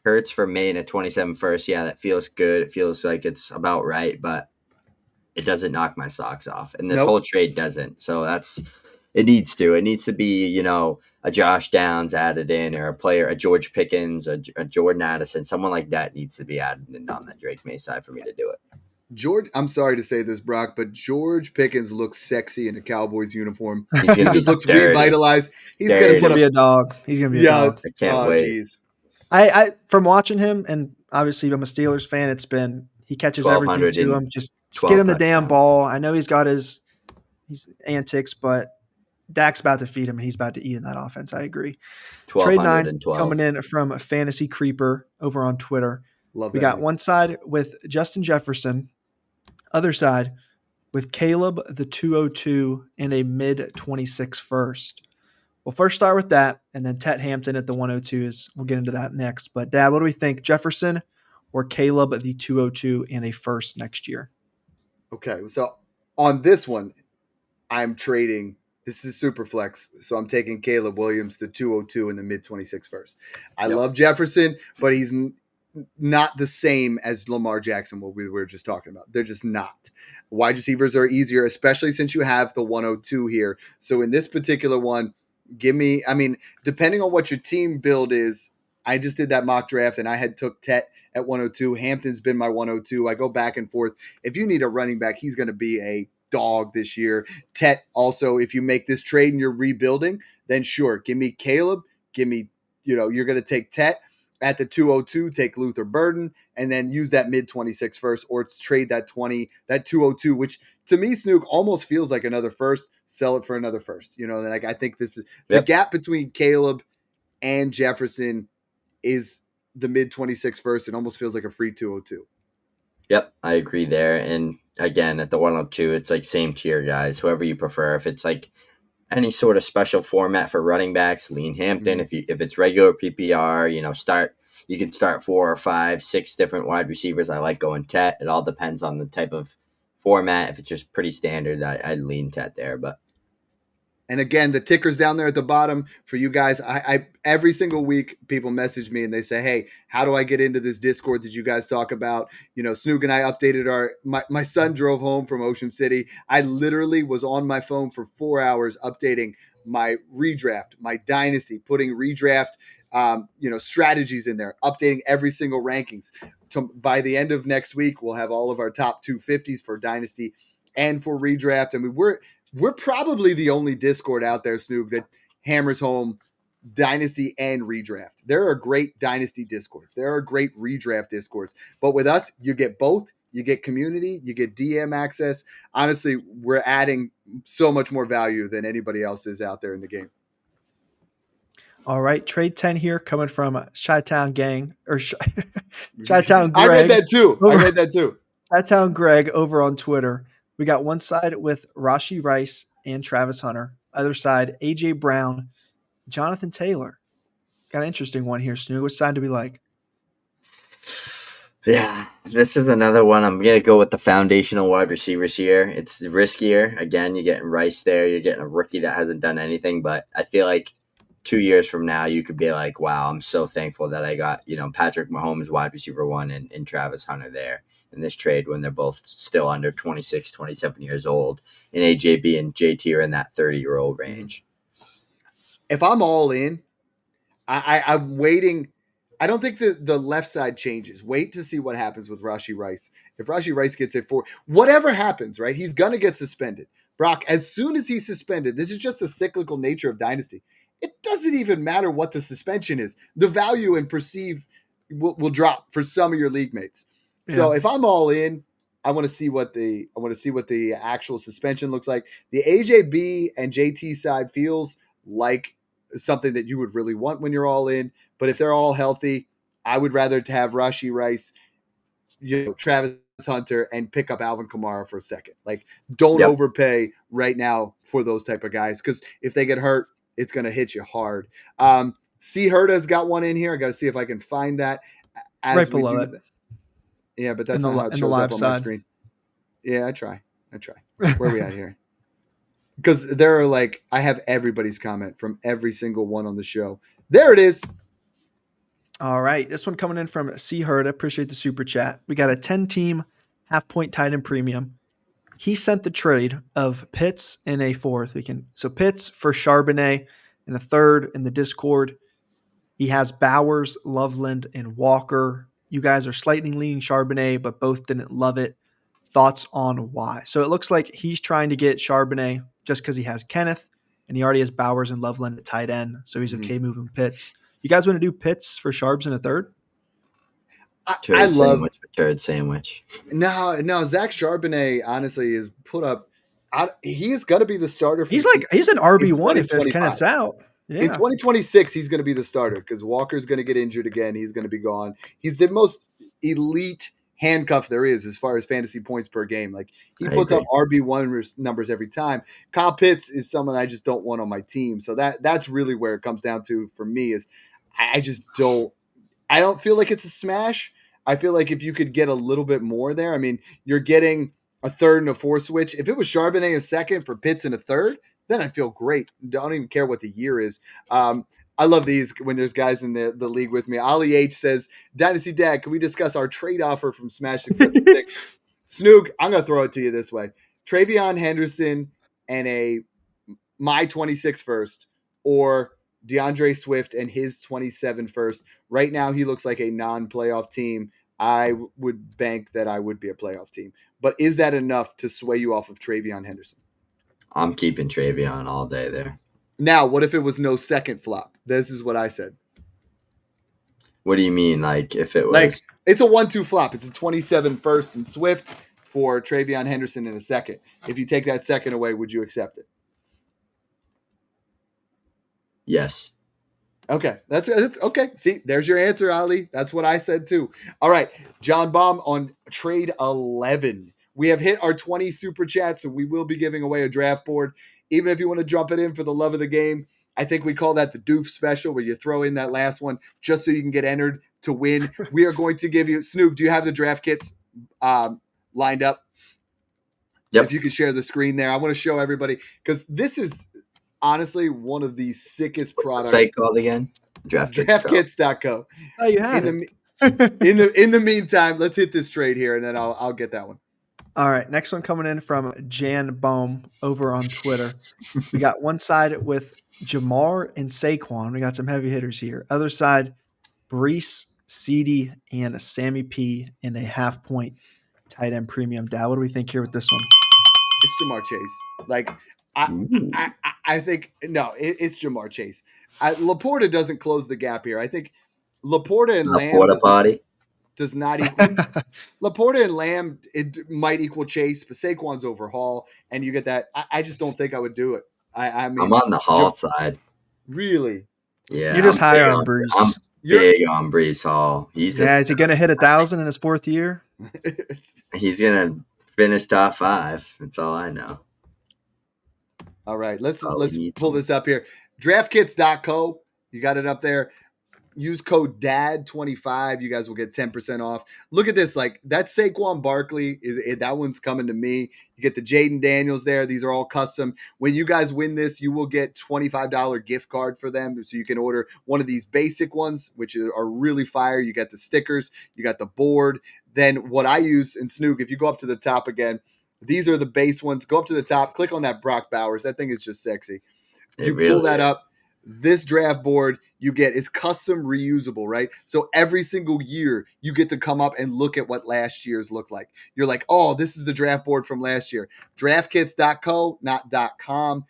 B: Hurts for May and a 27 first. Yeah, that feels good. It feels like it's about right, but it doesn't knock my socks off. And this whole trade doesn't. So it needs to. It needs to be, a Josh Downs added in or a George Pickens, a Jordan Addison. Someone like that needs to be added in on that Drake May side for me to do it.
A: George, I'm sorry to say this, Brock, but George Pickens looks sexy in a Cowboys uniform.
B: He's
A: He
B: gonna
A: just
B: be
A: looks
B: dirty.
A: revitalized. He's
B: Dirty.
C: He's gonna be a dog. He's gonna be a dog.
B: I can't wait.
A: Geez.
C: I from watching him, and obviously I'm a Steelers fan. It's been he catches everything to him. Just get him the damn ball. I know he's got his antics, but Dak's about to feed him, and he's about to eat in that offense. I agree. Trade 9 coming in from a Fantasy Creeper over on Twitter. We got one side with Justin Jefferson, other side with Caleb the 202 and a mid 26 first. We'll first start with that, and then Tet Hampton at the 102s. We'll get into that next. But Dad, what do we think? Jefferson or Caleb at the 202 and a first next year?
A: Okay, so on this one, I'm trading. This is super flex, so I'm taking Caleb Williams, the 202 and the mid 26 first. I love Jefferson, but he's not the same as Lamar Jackson, what we were just talking about. They're just not. Wide receivers are easier, especially since you have the 102 here. So in this particular one, depending on what your team build is, I just did that mock draft and I had took Tet at 102. Hampton's been my 102. I go back and forth. If you need a running back, he's going to be a dog this year. Tet also, if you make this trade and you're rebuilding, then sure, give me Caleb. Give me, you're going to take Tet. At the 202, take Luther Burden, and then use that mid 26 first, or trade that 202, which to me, Snoog, almost feels like another first. Sell it for another first. I think this is the gap between Caleb and Jefferson is the mid 26 first. It almost feels like a free 202.
B: Yep, I agree there. And again, at the 102, it's like same tier guys, whoever you prefer. If it's like any sort of special format for running backs, lean Hampton. Mm-hmm. If it's regular PPR, you can start 4 or 5, 6 different wide receivers. I like going Tet. It all depends on the type of format. If it's just pretty standard, I'd lean Tet there.
A: And again, the ticker's down there at the bottom for you guys. I every single week people message me and they say, hey, how do I get into this Discord that you guys talk about? Snoog and I updated my son drove home from Ocean City. I literally was on my phone for 4 hours updating my redraft, my dynasty, putting redraft strategies in there, updating every single rankings. By the end of next week, we'll have all of our top 250s for dynasty and for redraft. I mean, we're probably the only Discord out there, Snoog, that hammers home dynasty and redraft. There are great dynasty Discords. There are great redraft Discords. But with us, you get both. you get community, you get DM access. Honestly, we're adding so much more value than anybody else is out there in the game.
C: All right, trade 10 here coming from Chi-Town Gang or Chi-Town
A: I read
C: Greg.
A: that too.
C: Chi-Town Greg over on Twitter. We got one side with Rashee Rice and Travis Hunter. Other side, AJ Brown, Jonathan Taylor. Got an interesting one here, Snoog. Which side do we like?
B: Yeah, this is another one. I'm going to go with the foundational wide receivers here. It's riskier. Again, you're getting Rice there. You're getting a rookie that hasn't done anything. But I feel like 2 years from now, you could be like, wow, I'm so thankful that I got, Patrick Mahomes, wide receiver 1, and Travis Hunter there in this trade when they're both still under 26, 27 years old. And AJB and JT are in that 30-year-old range.
A: If I'm all in, I'm waiting. I don't think the left side changes. Wait to see what happens with Rashee Rice. If Rashee Rice gets it for whatever happens, right? He's going to get suspended. Brock, as soon as he's suspended, this is just the cyclical nature of Dynasty. It doesn't even matter what the suspension is. The value and perceive will drop for some of your league mates. Yeah. So if I'm all in, I want to see what the actual suspension looks like. The AJB and JT side feels like something that you would really want when you're all in. But if they're all healthy, I would rather to have Rashee Rice, Travis Hunter, and pick up Alvin Kamara for a second. Like, don't overpay right now for those type of guys, because if they get hurt, it's going to hit you hard. C. Herta's got one in here. I got to see if I can find that.
C: Right below it.
A: Yeah, but that's not how it shows up on my screen. Yeah, I try. Where are we at here? Because there are I have everybody's comment from every single one on the show. There it is.
C: All right. This one coming in from C. Herta. Appreciate the super chat. We got a 10-team half-point tight end premium. He sent the trade of Pitts in a fourth. So Pitts for Charbonnet in a third in the Discord. He has Bowers, Loveland, and Walker. You guys are slightly leaning Charbonnet, but both didn't love it. Thoughts on why? So it looks like he's trying to get Charbonnet just because he has Kenneth, and he already has Bowers and Loveland at tight end, so he's okay moving Pitts. You guys want to do Pitts for Charbs in a third?
A: I love
B: turd sandwich.
A: No, Zach Charbonnet honestly is put up. He is going to be the starter.
C: He's an RB1 if Kenneth's out. Yeah.
A: In 2026, he's going to be the starter because Walker's going to get injured again. He's going to be gone. He's the most elite handcuff there is as far as fantasy points per game. Like, he puts up RB1 numbers every time. Kyle Pitts is someone I just don't want on my team. So that's really where it comes down to for me is I don't feel like it's a smash. I feel like if you could get a little bit more there, I mean, you're getting a third and a fourth switch. If it was Charbonnet a second for Pitts in a third, then I feel great. Don't even care what the year is. I love these when there's guys in the league with me. Ollie H says, Dynasty Dad, can we discuss our trade offer from Smash Accept Six? Snoog, I'm going to throw it to you this way. Travion Henderson and my 26 first, or DeAndre Swift and his 27 first. Right now, he looks like a non-playoff team. I would bank that I would be a playoff team. But is that enough to sway you off of Travion Henderson?
B: I'm keeping Travion all day there.
A: Now, what if it was no second flop? This is what I said.
B: What do you mean? Like, if it was...
A: it's a 1-2 flop. It's a 27 first and Swift for Travion Henderson in a second. If you take that second away, would you accept it?
B: Yes.
A: Okay. That's okay. See, there's your answer, Ali. That's what I said too. All right. John Baum on trade 11. We have hit our 20 super chats, so we will be giving away a draft board. Even if you want to jump it in for the love of the game, I think we call that the Doof special, where you throw in that last one just so you can get entered to win. We are going to give you, Snoog, do you have the draft kits lined up?
B: Yep.
A: If you could share the screen there. I want to show everybody, because this is honestly one of the sickest products.
B: What's the site called again?
A: DraftKits.co.
C: Oh, you have it.
A: In the meantime, let's hit this trade here, and then I'll get that one.
C: All right, next one coming in from Jan Bohm over on Twitter. We got one side with Jamar and Saquon. We got some heavy hitters here. Other side, Brees, CeeDee, and Sammy P in a half-point tight end premium. Dad, what do we think here with this one?
A: It's Jamar Chase. I think it's Jamar Chase. Laporta doesn't close the gap here. I think Laporta and Lamb.
B: Laporta body.
A: does not equal Laporta and Lamb. It might equal Chase, but Saquon's over Hall, and you get that. I just don't think I would do it. I mean,
B: I'm on the Hall side.
A: Really?
B: Yeah,
C: You're just higher on Brees.
B: I'm big on Brees Hall. He's
C: is he going to hit 1,000 in his 4th year?
B: He's going to finish top 5. That's all I know.
A: All right, let's pull this up here. Draftkits.co. You got it up there. Use code DAD25. You guys will get 10% off. Look at this. Like, that Saquon Barkley, that one's coming to me. You get the Jaden Daniels there. These are all custom. When you guys win this, you will get $25 gift card for them. So you can order one of these basic ones, which are really fire. You got the stickers. You got the board. Then what I use in Snoog, if you go up to the top again, these are the base ones. Go up to the top. Click on that Brock Bowers. That thing is just sexy. You pull that up. This draft board you get is custom reusable, right? So every single year you get to come up and look at what last year's looked like. You're like, oh, this is the draft board from last year. Draftkits.co, not .com.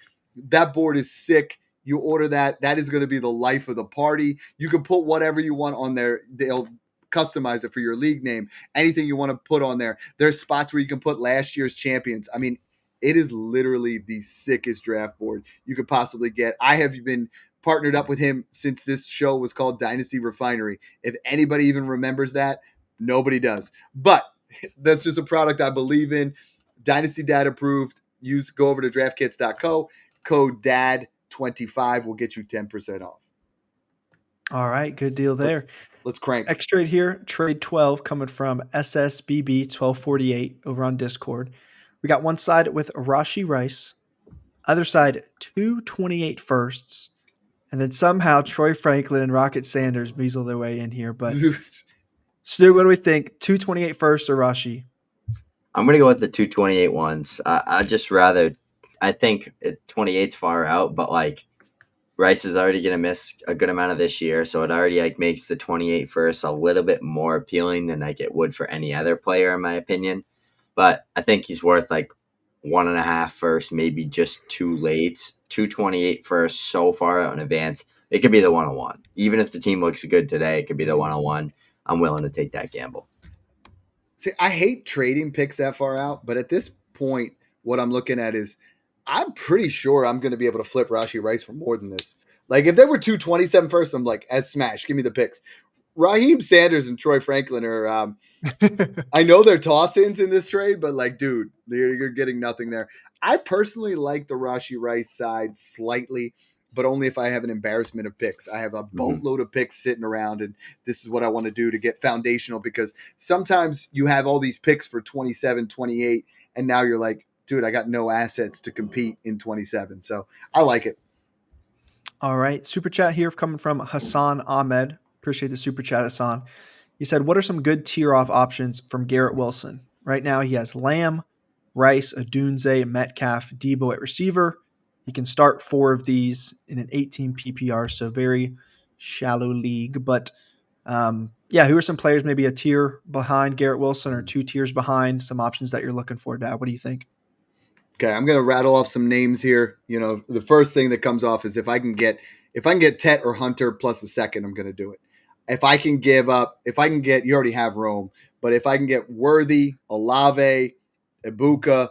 A: That board is sick. You order that. That is going to be the life of the party. You can put whatever you want on there. They'll customize it for your league name. Anything you want to put on there. There's spots where you can put last year's champions. I mean, it is literally the sickest draft board you could possibly get. I have been partnered up with him since this show was called Dynasty Refinery. If anybody even remembers that, nobody does. But that's just a product I believe in. Dynasty Dad approved. Go over to draftkits.co. Code DAD25 will get you 10% off.
C: All right, good deal there.
A: Let's crank.
C: Next trade here, trade 12 coming from SSBB1248 over on Discord. We got one side with Rashee Rice, other side 228 firsts, and then somehow Troy Franklin and Rocket Sanders weasel their way in here. But Stu, what do we think? 228 firsts or Rashee?
B: I'm going to go with the 228 ones. I think 28's far out, but like Rice is already going to miss a good amount of this year, so it already like makes the 28 first a little bit more appealing than like it would for any other player, in my opinion. But I think he's worth like 1.5 first, maybe just 2 late. 228 first, so far out in advance. It could be the 101. Even if the team looks good today, it could be the 101. I'm willing to take that gamble.
A: See, I hate trading picks that far out, but at this point, what I'm looking at is I'm pretty sure I'm going to be able to flip Rashee Rice for more than this. Like, if there were 227 first, I'm like, as smash, give me the picks. Raheem Sanders and Troy Franklin are I know they're toss-ins in this trade, but like, dude, you're getting nothing there. I personally like the Rashee Rice side slightly, but only if I have an embarrassment of picks. I have a boatload of picks sitting around, and this is what I want to do to get foundational, because sometimes you have all these picks for 27, 28, and now you're like, dude, I got no assets to compete in 27. So I like it.
C: All right. Super chat here coming from Hassan Ahmed. Appreciate the super chat, Hassan. He said, what are some good tier off options from Garrett Wilson? Right now he has Lamb, Rice, Adunze, Metcalf, Debo at receiver. He can start 4 of these in an 18 PPR, so very shallow league. But who are some players maybe a tier behind Garrett Wilson or 2 tiers behind? Some options that you're looking for, Dad. What do you think?
A: Okay, I'm going to rattle off some names here. You know, the first thing that comes off is if I can get Tet or Hunter plus a second, I'm going to do it. You already have Rome, but if I can get Worthy, Olave, Ibuka,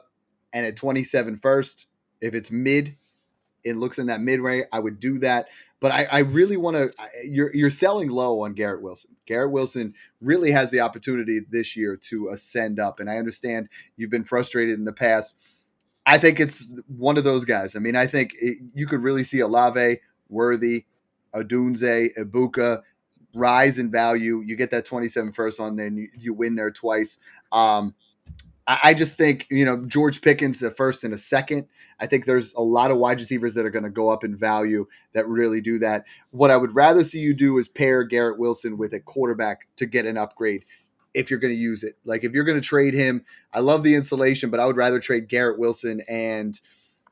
A: and at 27 first, if it's mid, it looks in that mid range, I would do that. But I really want to. You're selling low on Garrett Wilson. Garrett Wilson really has the opportunity this year to ascend up, and I understand you've been frustrated in the past. I think it's one of those guys. I mean, I think you could really see Olave, Worthy, Adunze, Ibuka rise in value. You get that 27 first on there, and you win there twice. I just think, George Pickens a first and a second. I think there's a lot of wide receivers that are going to go up in value that really do that. What I would rather see you do is pair Garrett Wilson with a quarterback to get an upgrade if you're going to use it. Like, if you're going to trade him, I love the insulation, but I would rather trade Garrett Wilson and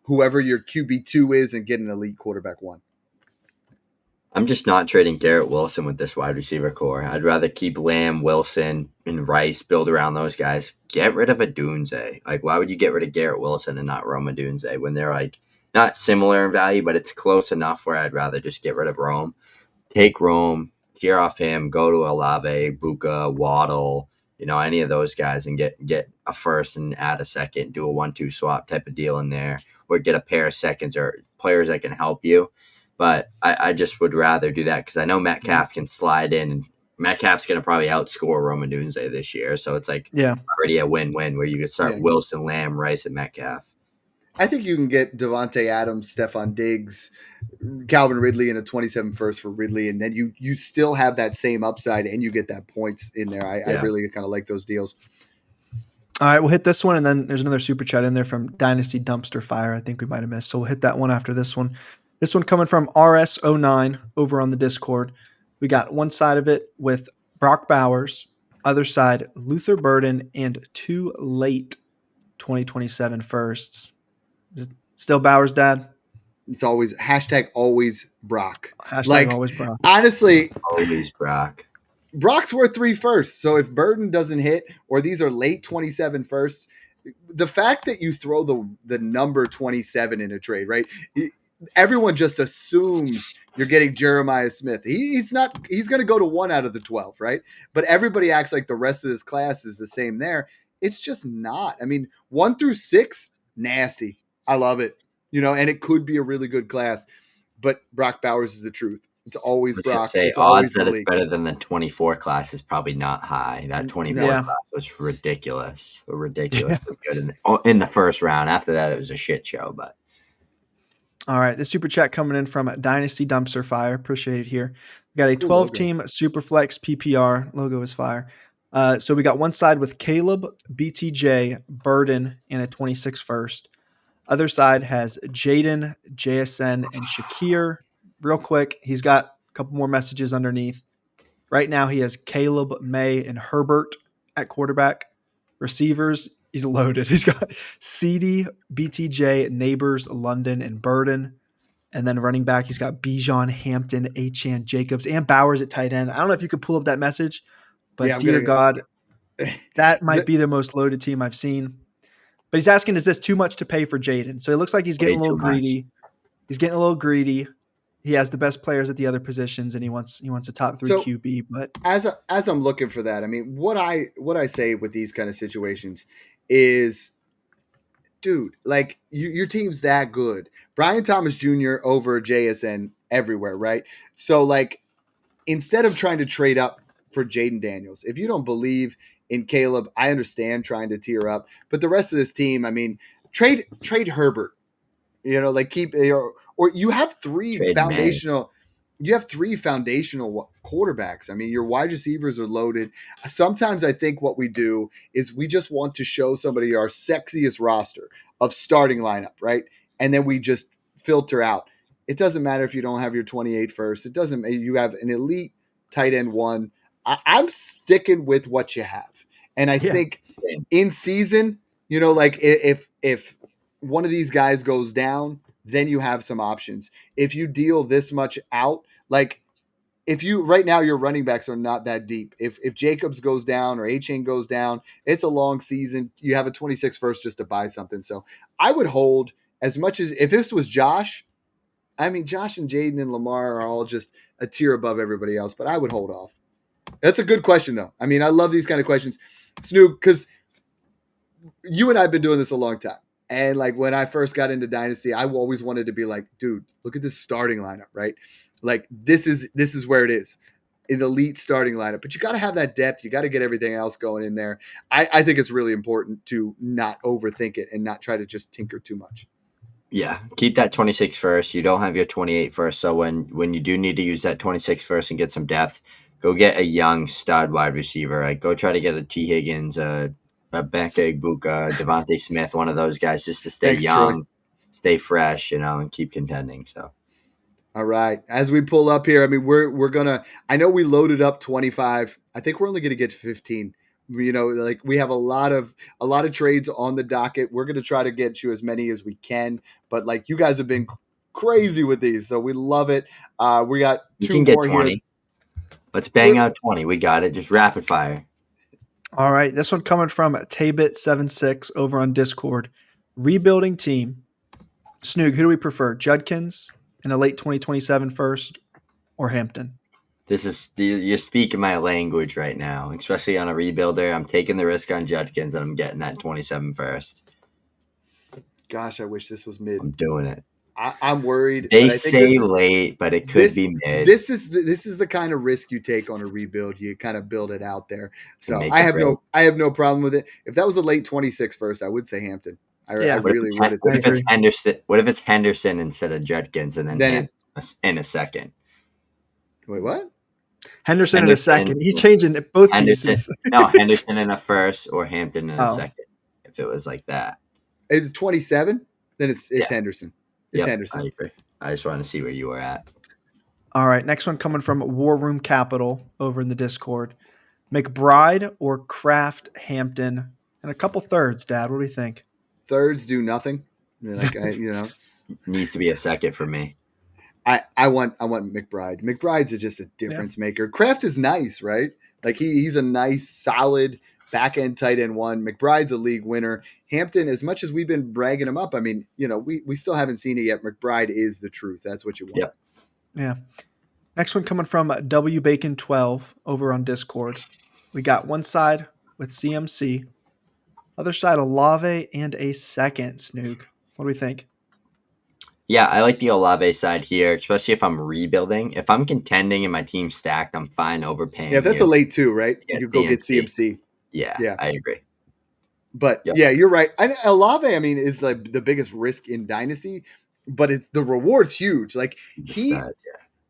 A: whoever your QB2 is and get an elite quarterback 1.
B: I'm just not trading Garrett Wilson with this wide receiver core. I'd rather keep Lamb, Wilson, and Rice, build around those guys. Get rid of Adunze. Like, why would you get rid of Garrett Wilson and not Rome Adunze when they're like not similar in value, but it's close enough where I'd rather just get rid of Rome. Take Rome, gear off him, go to Olave, Buka, Waddle, any of those guys and get a first and add a second, do a 1-2 swap type of deal in there, or get a pair of seconds or players that can help you. But I just would rather do that because I know Metcalf can slide in, and Metcalf's going to probably outscore Roman Doomsday this year. So it's like already a win-win where you could start Wilson, Lamb, Rice, and Metcalf.
A: I think you can get Devontae Adams, Stephon Diggs, Calvin Ridley in a 27 first for Ridley, and then you still have that same upside and you get that points in there. I really kind of like those deals.
C: All right, we'll hit this one, and then there's another super chat in there from Dynasty Dumpster Fire I think we might have missed. So we'll hit that one after this one. This one coming from RS09 over on the Discord. We got one side of it with Brock Bowers, other side Luther Burden, and 2 late 2027 firsts. Still Bowers, Dad?
A: It's always always Brock.
C: Always Brock.
A: Honestly,
B: always Brock.
A: Brock's worth 3 firsts. So if Burden doesn't hit, or these are late 27 firsts, the fact that you throw the number 27 in a trade, right? Everyone just assumes you're getting Jeremiah Smith. He's not. He's going to go to 1 out of the 12, right? But everybody acts like the rest of this class is the same there. It's just not. I mean, 1 through 6, nasty. I love it. And it could be a really good class. But Brock Bowers is the truth. It's always Brock. It's
B: odds that it's better than the 24 class is probably not high. That 24 class was ridiculous. Ridiculously good in the first round. After that, it was a shit show. But
C: all right, the super chat coming in from Dynasty Dumpster Fire. Appreciate it here. We got a 12-team Superflex PPR. Logo is fire. So we got one side with Caleb, BTJ, Burden, and a 26 first. Other side has Jaden, JSN, and Shakir. Real quick, he's got a couple more messages underneath. Right now, he has Caleb, May, and Herbert at quarterback. Receivers, he's loaded. He's got CD, BTJ, Neighbors, London, and Burden. And then running back, he's got Bijan, Hampton, Achane, Jacobs, and Bowers at tight end. I don't know if you could pull up that message, but dear God, that might be the most loaded team I've seen. But he's asking, is this too much to pay for Jaden? So it looks like he's getting a little greedy. He's getting a little greedy. He has the best players at the other positions, and he wants a top 3 QB. But
A: as I'm looking for that, I mean, what I say with these kind of situations is, dude, like your team's that good. Brian Thomas Jr. over JSN everywhere, right? So like, instead of trying to trade up for Jaden Daniels, if you don't believe in Caleb, I understand trying to tier up, but the rest of this team, I mean, trade Herbert. Like keep or you have 3
B: trade
A: foundational. May. You have 3 foundational quarterbacks. I mean, your wide receivers are loaded. Sometimes I think what we do is we just want to show somebody our sexiest roster of starting lineup, right? And then we just filter out. It doesn't matter if you don't have your 28 first. It doesn't matter. You have an elite tight end 1. I'm sticking with what you have. And I think in season, like if one of these guys goes down, then you have some options. If you deal this much out, like if you right now your running backs are not that deep. If Jacobs goes down or Achane goes down, it's a long season. You have a 26 first just to buy something. So I would hold as much as if this was Josh. I mean, Josh and Jaden and Lamar are all just a tier above everybody else, but I would hold off. That's a good question, though. I mean, I love these kind of questions, Snoog, because you and I have been doing this a long time. And like when I first got into Dynasty, I always wanted to be like, dude, look at this starting lineup, right? Like this is where it is, an elite starting lineup. But you got to have that depth. You got to get everything else going in there. I think it's really important to not overthink it and not try to just tinker too much.
B: Yeah, keep that 26 first. You don't have your 28 first. So when you do need to use that 26 first and get some depth, go get a young stud wide receiver. Like go try to get a T. Higgins, a Becca Ibuka, Devontae Smith, one of those guys, just to stay young, stay fresh, and keep contending. So,
A: all right, as we pull up here, I mean, we're gonna. I know we loaded up 25. I think we're only gonna get 15. Like we have a lot of trades on the docket. We're gonna try to get you as many as we can, but like you guys have been crazy with these, so we love it. We got
B: you
A: 2
B: can get
A: more
B: 20. Here. Let's bang out 20. We got it. Just rapid fire.
C: All right, this one coming from Tabit76 over on Discord. Rebuilding team. Snoog, who do we prefer? Judkins in a late 2027 first or Hampton?
B: You're speaking my language right now, especially on a rebuilder. I'm taking the risk on Judkins, and I'm getting that 27 first.
A: Gosh, I wish this was mid.
B: I'm doing it.
A: I'm worried.
B: They
A: but I think this
B: say
A: is,
B: late, but it could be mid.
A: This is the kind of risk you take on a rebuild. You kind of build it out there. So
B: make
A: I
B: it
A: have
B: break.
A: I have no problem with it. If that was a late 26 first, I would say Hampton. I really would.
B: What if it's Henderson? What if it's Henderson instead of Judkins, and then Hampton in a second?
A: Wait, what?
C: Henderson in a second. He's changing both pieces.
B: No, Henderson in a first or Hampton in a second. If it was like that,
A: it's 27. Then it's Henderson. It's Henderson.
B: I agree. I just want to see where you were at.
C: All right, next one coming from War Room Capital over in the Discord. McBride or Kraft Hampton, and a couple thirds. Dad, what do you think?
A: Thirds do nothing.
B: Needs to be a second for me.
A: I want McBride. McBride's just a difference maker. Kraft is nice, right? Like he's a nice, solid back end tight end one. McBride's a league winner. Hampton, as much as we've been bragging him up, I mean, we still haven't seen it yet. McBride is the truth. That's what you want.
C: Yep. Yeah. Next one coming from W Bacon 12 over on Discord. We got one side with CMC, other side Olave and a second Snoog. What do we think?
B: Yeah, I like the Olave side here, especially if I'm rebuilding. If I'm contending and my team's stacked, I'm fine overpaying.
A: Yeah, if that's a late two, right? You could go get CMC.
B: Yeah, I agree.
A: But you're right. Olave, I mean, is like the biggest risk in Dynasty, but the reward's huge. Like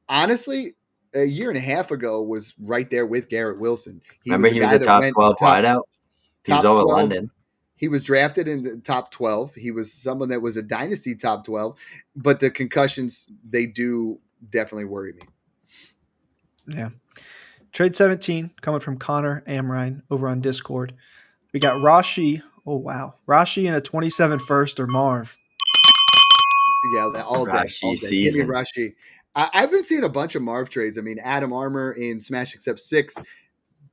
A: honestly, a year and a half ago was right there with Garrett Wilson.
B: Remember, he was a top 12 wideout. He was over 12. London.
A: He was drafted in the top 12. He was someone that was a Dynasty top 12, but the concussions, they do definitely worry me.
C: Yeah. Trade 17 coming from Connor Amrine over on Discord. We got Rashi. Oh, wow. Rashi in a 27 first or Marv.
A: Yeah, all day. Give me Rashi. I've been seeing a bunch of Marv trades. I mean, Adam Armour in Smash Accept 6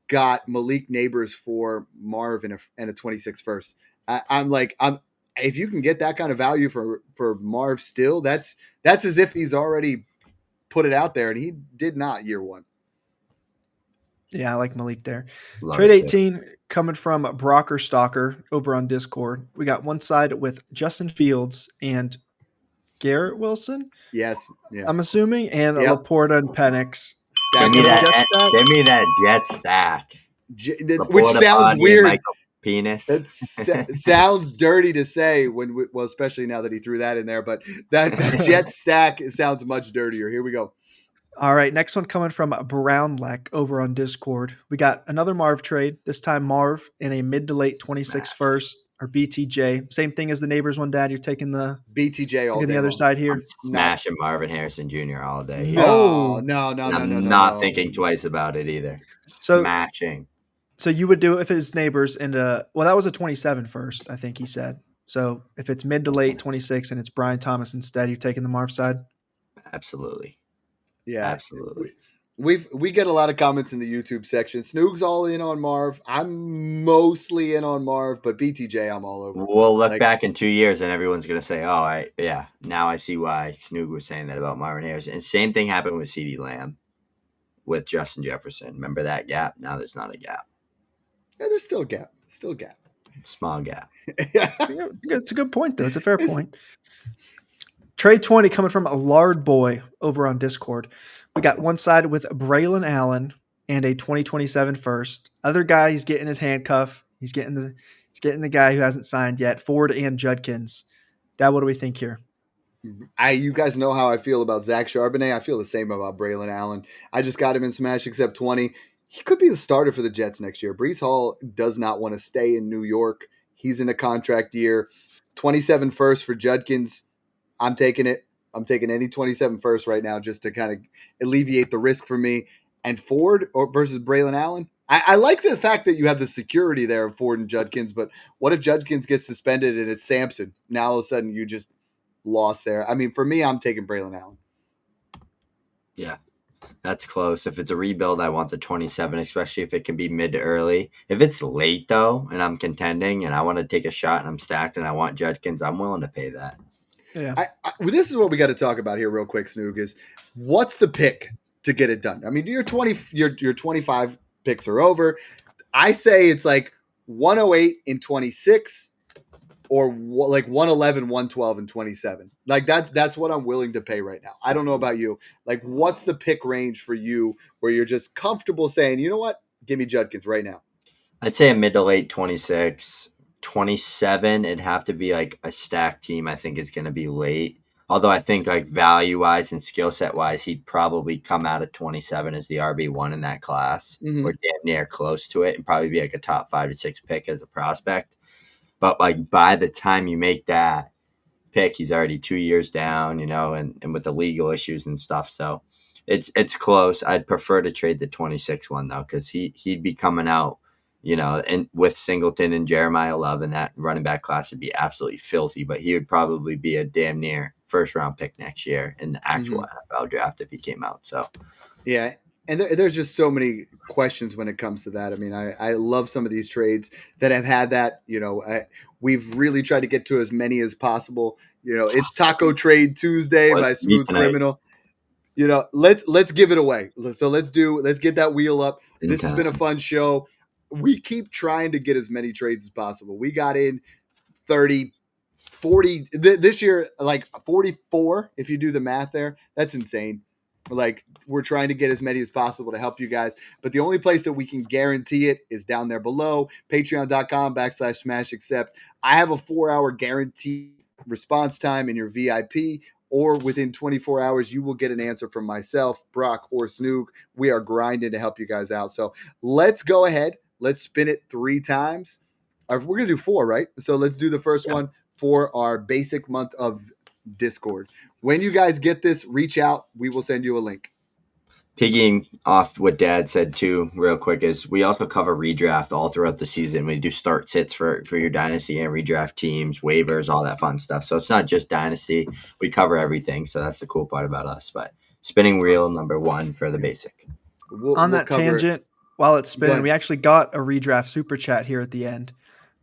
A: got Malik Neighbors for Marv and a 26 first. I'm if you can get that kind of value for Marv still, that's as if he's already put it out there, and he did not year one.
C: Yeah, I like Malik there. Trade 18 coming from Brocker Stalker over on Discord. We got one side with Justin Fields and Garrett Wilson.
A: Yes. Yeah.
C: I'm assuming. And Laporta and Penix.
B: Give me that jet stack.
A: Which sounds weird.
B: Michael Penis.
A: That sounds dirty to say especially now that he threw that in there, but that jet stack sounds much dirtier. Here we go.
C: All right, next one coming from Brownleck over on Discord. We got another Marv trade. This time Marv in a mid to late 26 first or BTJ. Same thing as the neighbors one, Dad. You're taking the
A: BTJ all day.
C: The other side here.
B: I'm smashing Marvin Harrison Jr. all day.
A: No.
B: I'm not thinking twice about it either. Smashing.
C: So you would do it if it's neighbors and that was a 27 first, I think he said. So if it's mid to late 26 and it's Brian Thomas instead, you're taking the Marv side?
B: Absolutely.
A: Yeah,
B: absolutely.
A: We get a lot of comments in the YouTube section. Snoog's all in on Marv. I'm mostly in on Marv, but BTJ, I'm all over.
B: We'll look back in 2 years and everyone's going to say, now I see why Snoog was saying that about Marvin Harrison. And same thing happened with CeeDee Lamb with Justin Jefferson. Remember that gap? Now there's not a gap.
A: Yeah, there's still a gap.
B: Small gap.
C: It's a good point, though. It's a fair point. Trade 20 coming from a Lard Boy over on Discord. We got one side with Braylon Allen and a 2027 first. Other guy, he's getting his handcuff. He's getting the guy who hasn't signed yet. Ford and Judkins. Dad, what do we think here?
A: You guys know how I feel about Zach Charbonnet. I feel the same about Braylon Allen. I just got him in Smash Accept 20. He could be the starter for the Jets next year. Breece Hall does not want to stay in New York. He's in a contract year. 27 first for Judkins. I'm taking it. I'm taking any 27 first right now just to kind of alleviate the risk for me. And Ford versus Braylon Allen. I like the fact that you have the security there of Ford and Judkins, but what if Judkins gets suspended and it's Sampson? Now all of a sudden you just lost there. I mean, for me, I'm taking Braylon Allen.
B: Yeah, that's close. If it's a rebuild, I want the 27, especially if it can be mid to early. If it's late, though, and I'm contending and I want to take a shot and I'm stacked and I want Judkins, I'm willing to pay that.
C: Yeah.
A: This is what we got to talk about here real quick, Snoog, is what's the pick to get it done. I mean, your 25 picks are over. I say it's like 108 in 26 or like 111, 112 and 27. Like that's what I'm willing to pay right now. I don't know about you. Like, what's the pick range for you where you're just comfortable saying, you know what? Give me Judkins right now.
B: I'd say a mid to late 26. 27, it'd have to be like a stacked team. I think is going to be late. Although I think like value wise and skill set wise, he'd probably come out of 27 as the RB1 in that class or damn near close to it and probably be like a top 5 to 6 pick as a prospect. But like by the time you make that pick, he's already 2 years down, and with the legal issues and stuff. So it's close. I'd prefer to trade the 26 one though, because he'd be coming out, and with Singleton and Jeremiah Love, and that running back class would be absolutely filthy. But he would probably be a damn near first round pick next year in the actual NFL draft if he came out. So
A: yeah. And there's just so many questions when it comes to that. I mean, I love some of these trades that have had that. We've really tried to get to as many as possible. It's Taco Trade Tuesday by Smooth Criminal. Let's give it away. So let's get that wheel up. This has been a fun show. We keep trying to get as many trades as possible. We got in 30, 40 this year, like 44. If you do the math there, that's insane. Like, we're trying to get as many as possible to help you guys. But the only place that we can guarantee it is down there below, patreon.com/smash accept. I have a 4-hour guaranteed response time in your VIP, or within 24 hours, you will get an answer from myself, Broc, or Snoog. We are grinding to help you guys out. So let's go ahead. Let's spin it 3 times. We're going to do 4, right? So let's do the first one for our basic month of Discord. When you guys get this, reach out. We will send you a link.
B: Piggying off what Dad said too, real quick, is we also cover redraft all throughout the season. We do start sits for your dynasty and redraft teams, waivers, all that fun stuff. So it's not just dynasty. We cover everything. So that's the cool part about us. But spinning wheel number 1 for the basic.
C: On that tangent, while it's spinning, we actually got a redraft super chat here at the end,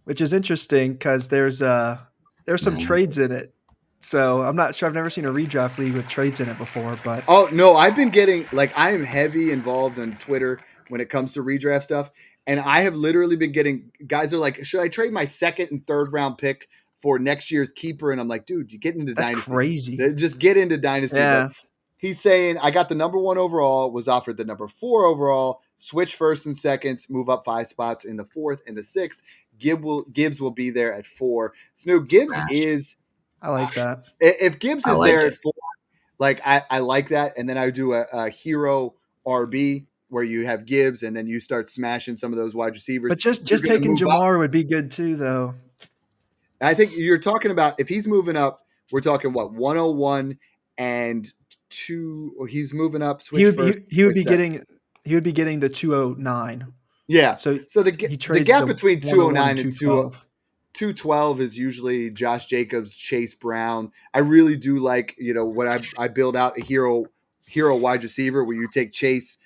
C: which is interesting because there's some trades in it. So I'm not sure. I've never seen a redraft league with trades in it before, but
A: oh no, I've been getting, like, I am heavy involved on Twitter when it comes to redraft stuff, and I have literally been getting guys are like, should I trade my 2nd and 3rd round pick for next year's keeper? And I'm like, dude, you get into
C: that's
A: dynasty.
C: Crazy.
A: Just get into dynasty.
C: Yeah.
A: But he's saying, I got the number 1 overall, was offered the number 4 overall, switch 1st and 2nds, move up 5 spots in the 4th and the 6th. Gibbs will be there at 4. Snoog, Gibbs is.
C: I like that.
A: If Gibbs is there at 4, like, I like that. And then I do a hero RB where you have Gibbs and then you start smashing some of those wide receivers.
C: But just taking Jamar would be good too, though.
A: I think you're talking about, if he's moving up, we're talking what, 101 and 2, or he's moving up.
C: He would be getting the 209.
A: Yeah.
C: So
A: the gap between 209 and 212 is usually Josh Jacobs, Chase Brown. I really do like, when I build out a hero wide receiver where you take Chase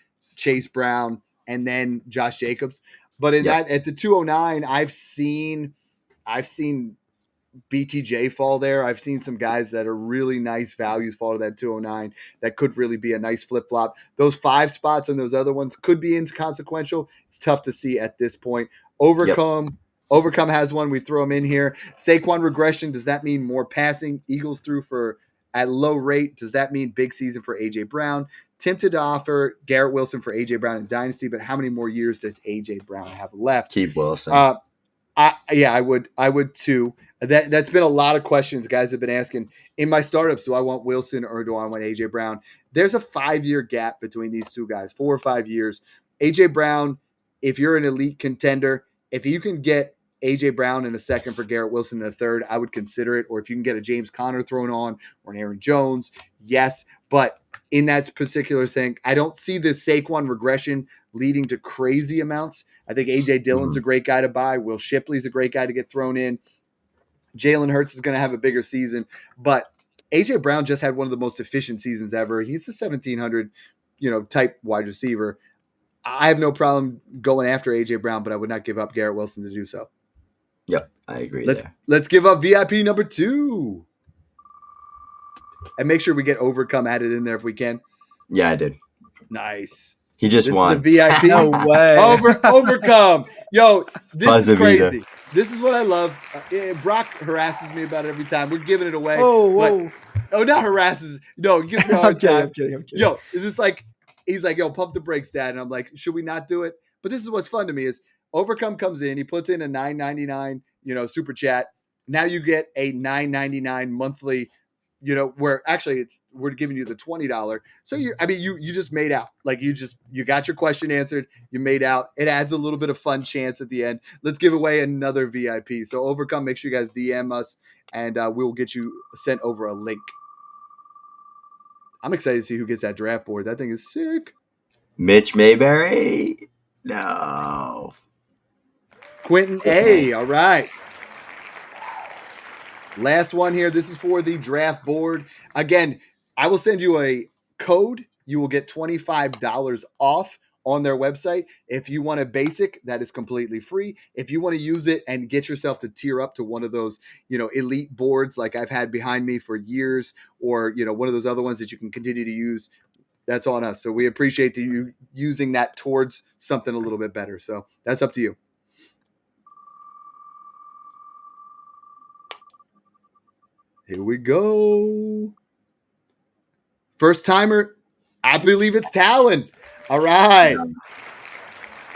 A: Brown, and then Josh Jacobs. But in that, at the 209, I've seen BTJ fall there. I've seen some guys that are really nice values fall to that 209 that could really be a nice flip-flop. Those 5 spots and those other ones could be inconsequential. It's tough to see at this point. Overcome has one. We throw him in here. Saquon regression. Does that mean more passing? Eagles threw for at low rate. Does that mean big season for A.J. Brown? Tempted to offer Garrett Wilson for A.J. Brown in Dynasty, but how many more years does A.J. Brown have left?
B: Keep Wilson.
A: I would too. That's been a lot of questions guys have been asking. In my startups, do I want Wilson or do I want A.J. Brown? There's a 5-year gap between these two guys, 4 or 5 years. A.J. Brown, if you're an elite contender, if you can get A.J. Brown in a 2nd for Garrett Wilson in a 3rd, I would consider it. Or if you can get a James Conner thrown on or an Aaron Jones, yes. But in that particular thing, I don't see the Saquon regression leading to crazy amounts. I think A.J. Dillon's a great guy to buy. Will Shipley's a great guy to get thrown in. Jalen Hurts is going to have a bigger season. But A.J. Brown just had one of the most efficient seasons ever. He's a 1,700, type wide receiver. I have no problem going after A.J. Brown, but I would not give up Garrett Wilson to do so.
B: Yep, I agree.
A: Let's give up VIP number 2. And make sure we get Overcome added in there if we can.
B: Yeah, I did.
A: Nice.
B: He just
A: This
B: won.
A: is the VIP.
C: No way.
A: Overcome. Yo, this
B: Buzzer
A: is crazy.
B: beater.
A: This is what I love. Brock harasses me about it every time. We're giving it away.
C: Whoa.
A: Oh, not harasses. No, he gives me a
C: I'm
A: hard
C: kidding.
A: time.
C: I'm kidding.
A: Yo, is this like, he's like, yo, pump the brakes, Dad. And I'm like, should we not do it? But this is what's fun to me is Overcome comes in. He puts in a $9.99, super chat. Now you get a $9.99 monthly, where actually we're giving you the $20. So you just made out. Like you got your question answered. You made out. It adds a little bit of fun chance at the end. Let's give away another VIP. So Overcome, make sure you guys DM us and we'll get you sent over a link. I'm excited to see who gets that draft board. That thing is sick.
B: Mitch Mayberry? No.
A: Quentin A. All right. Last one here. This is for the draft board. Again, I will send you a code. You will get $25 off on their website. If you want a basic, that is completely free. If you want to use it and get yourself to tier up to one of those, elite boards like I've had behind me for years, or, one of those other ones that you can continue to use, that's on us. So we appreciate you using that towards something a little bit better. So that's up to you. Here we go. First timer, I believe it's Talon. All right.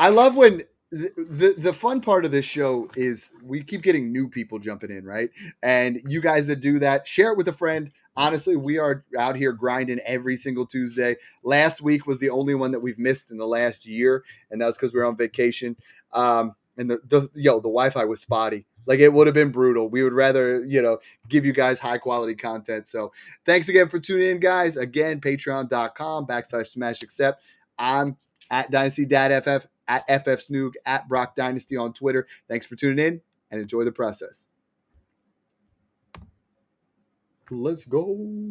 A: I love when the fun part of this show is we keep getting new people jumping in, right? And you guys that do that, share it with a friend. Honestly, we are out here grinding every single Tuesday. Last week was the only one that we've missed in the last year, and that was because we were on vacation. And the Wi-Fi was spotty. Like it would have been brutal. We would rather, give you guys high quality content. So thanks again for tuning in, guys. Again, patreon.com/smash accept. I'm at Dynasty Dad FF, at FF Snoog, at Broc Dynasty on Twitter. Thanks for tuning in and enjoy the process. Let's go.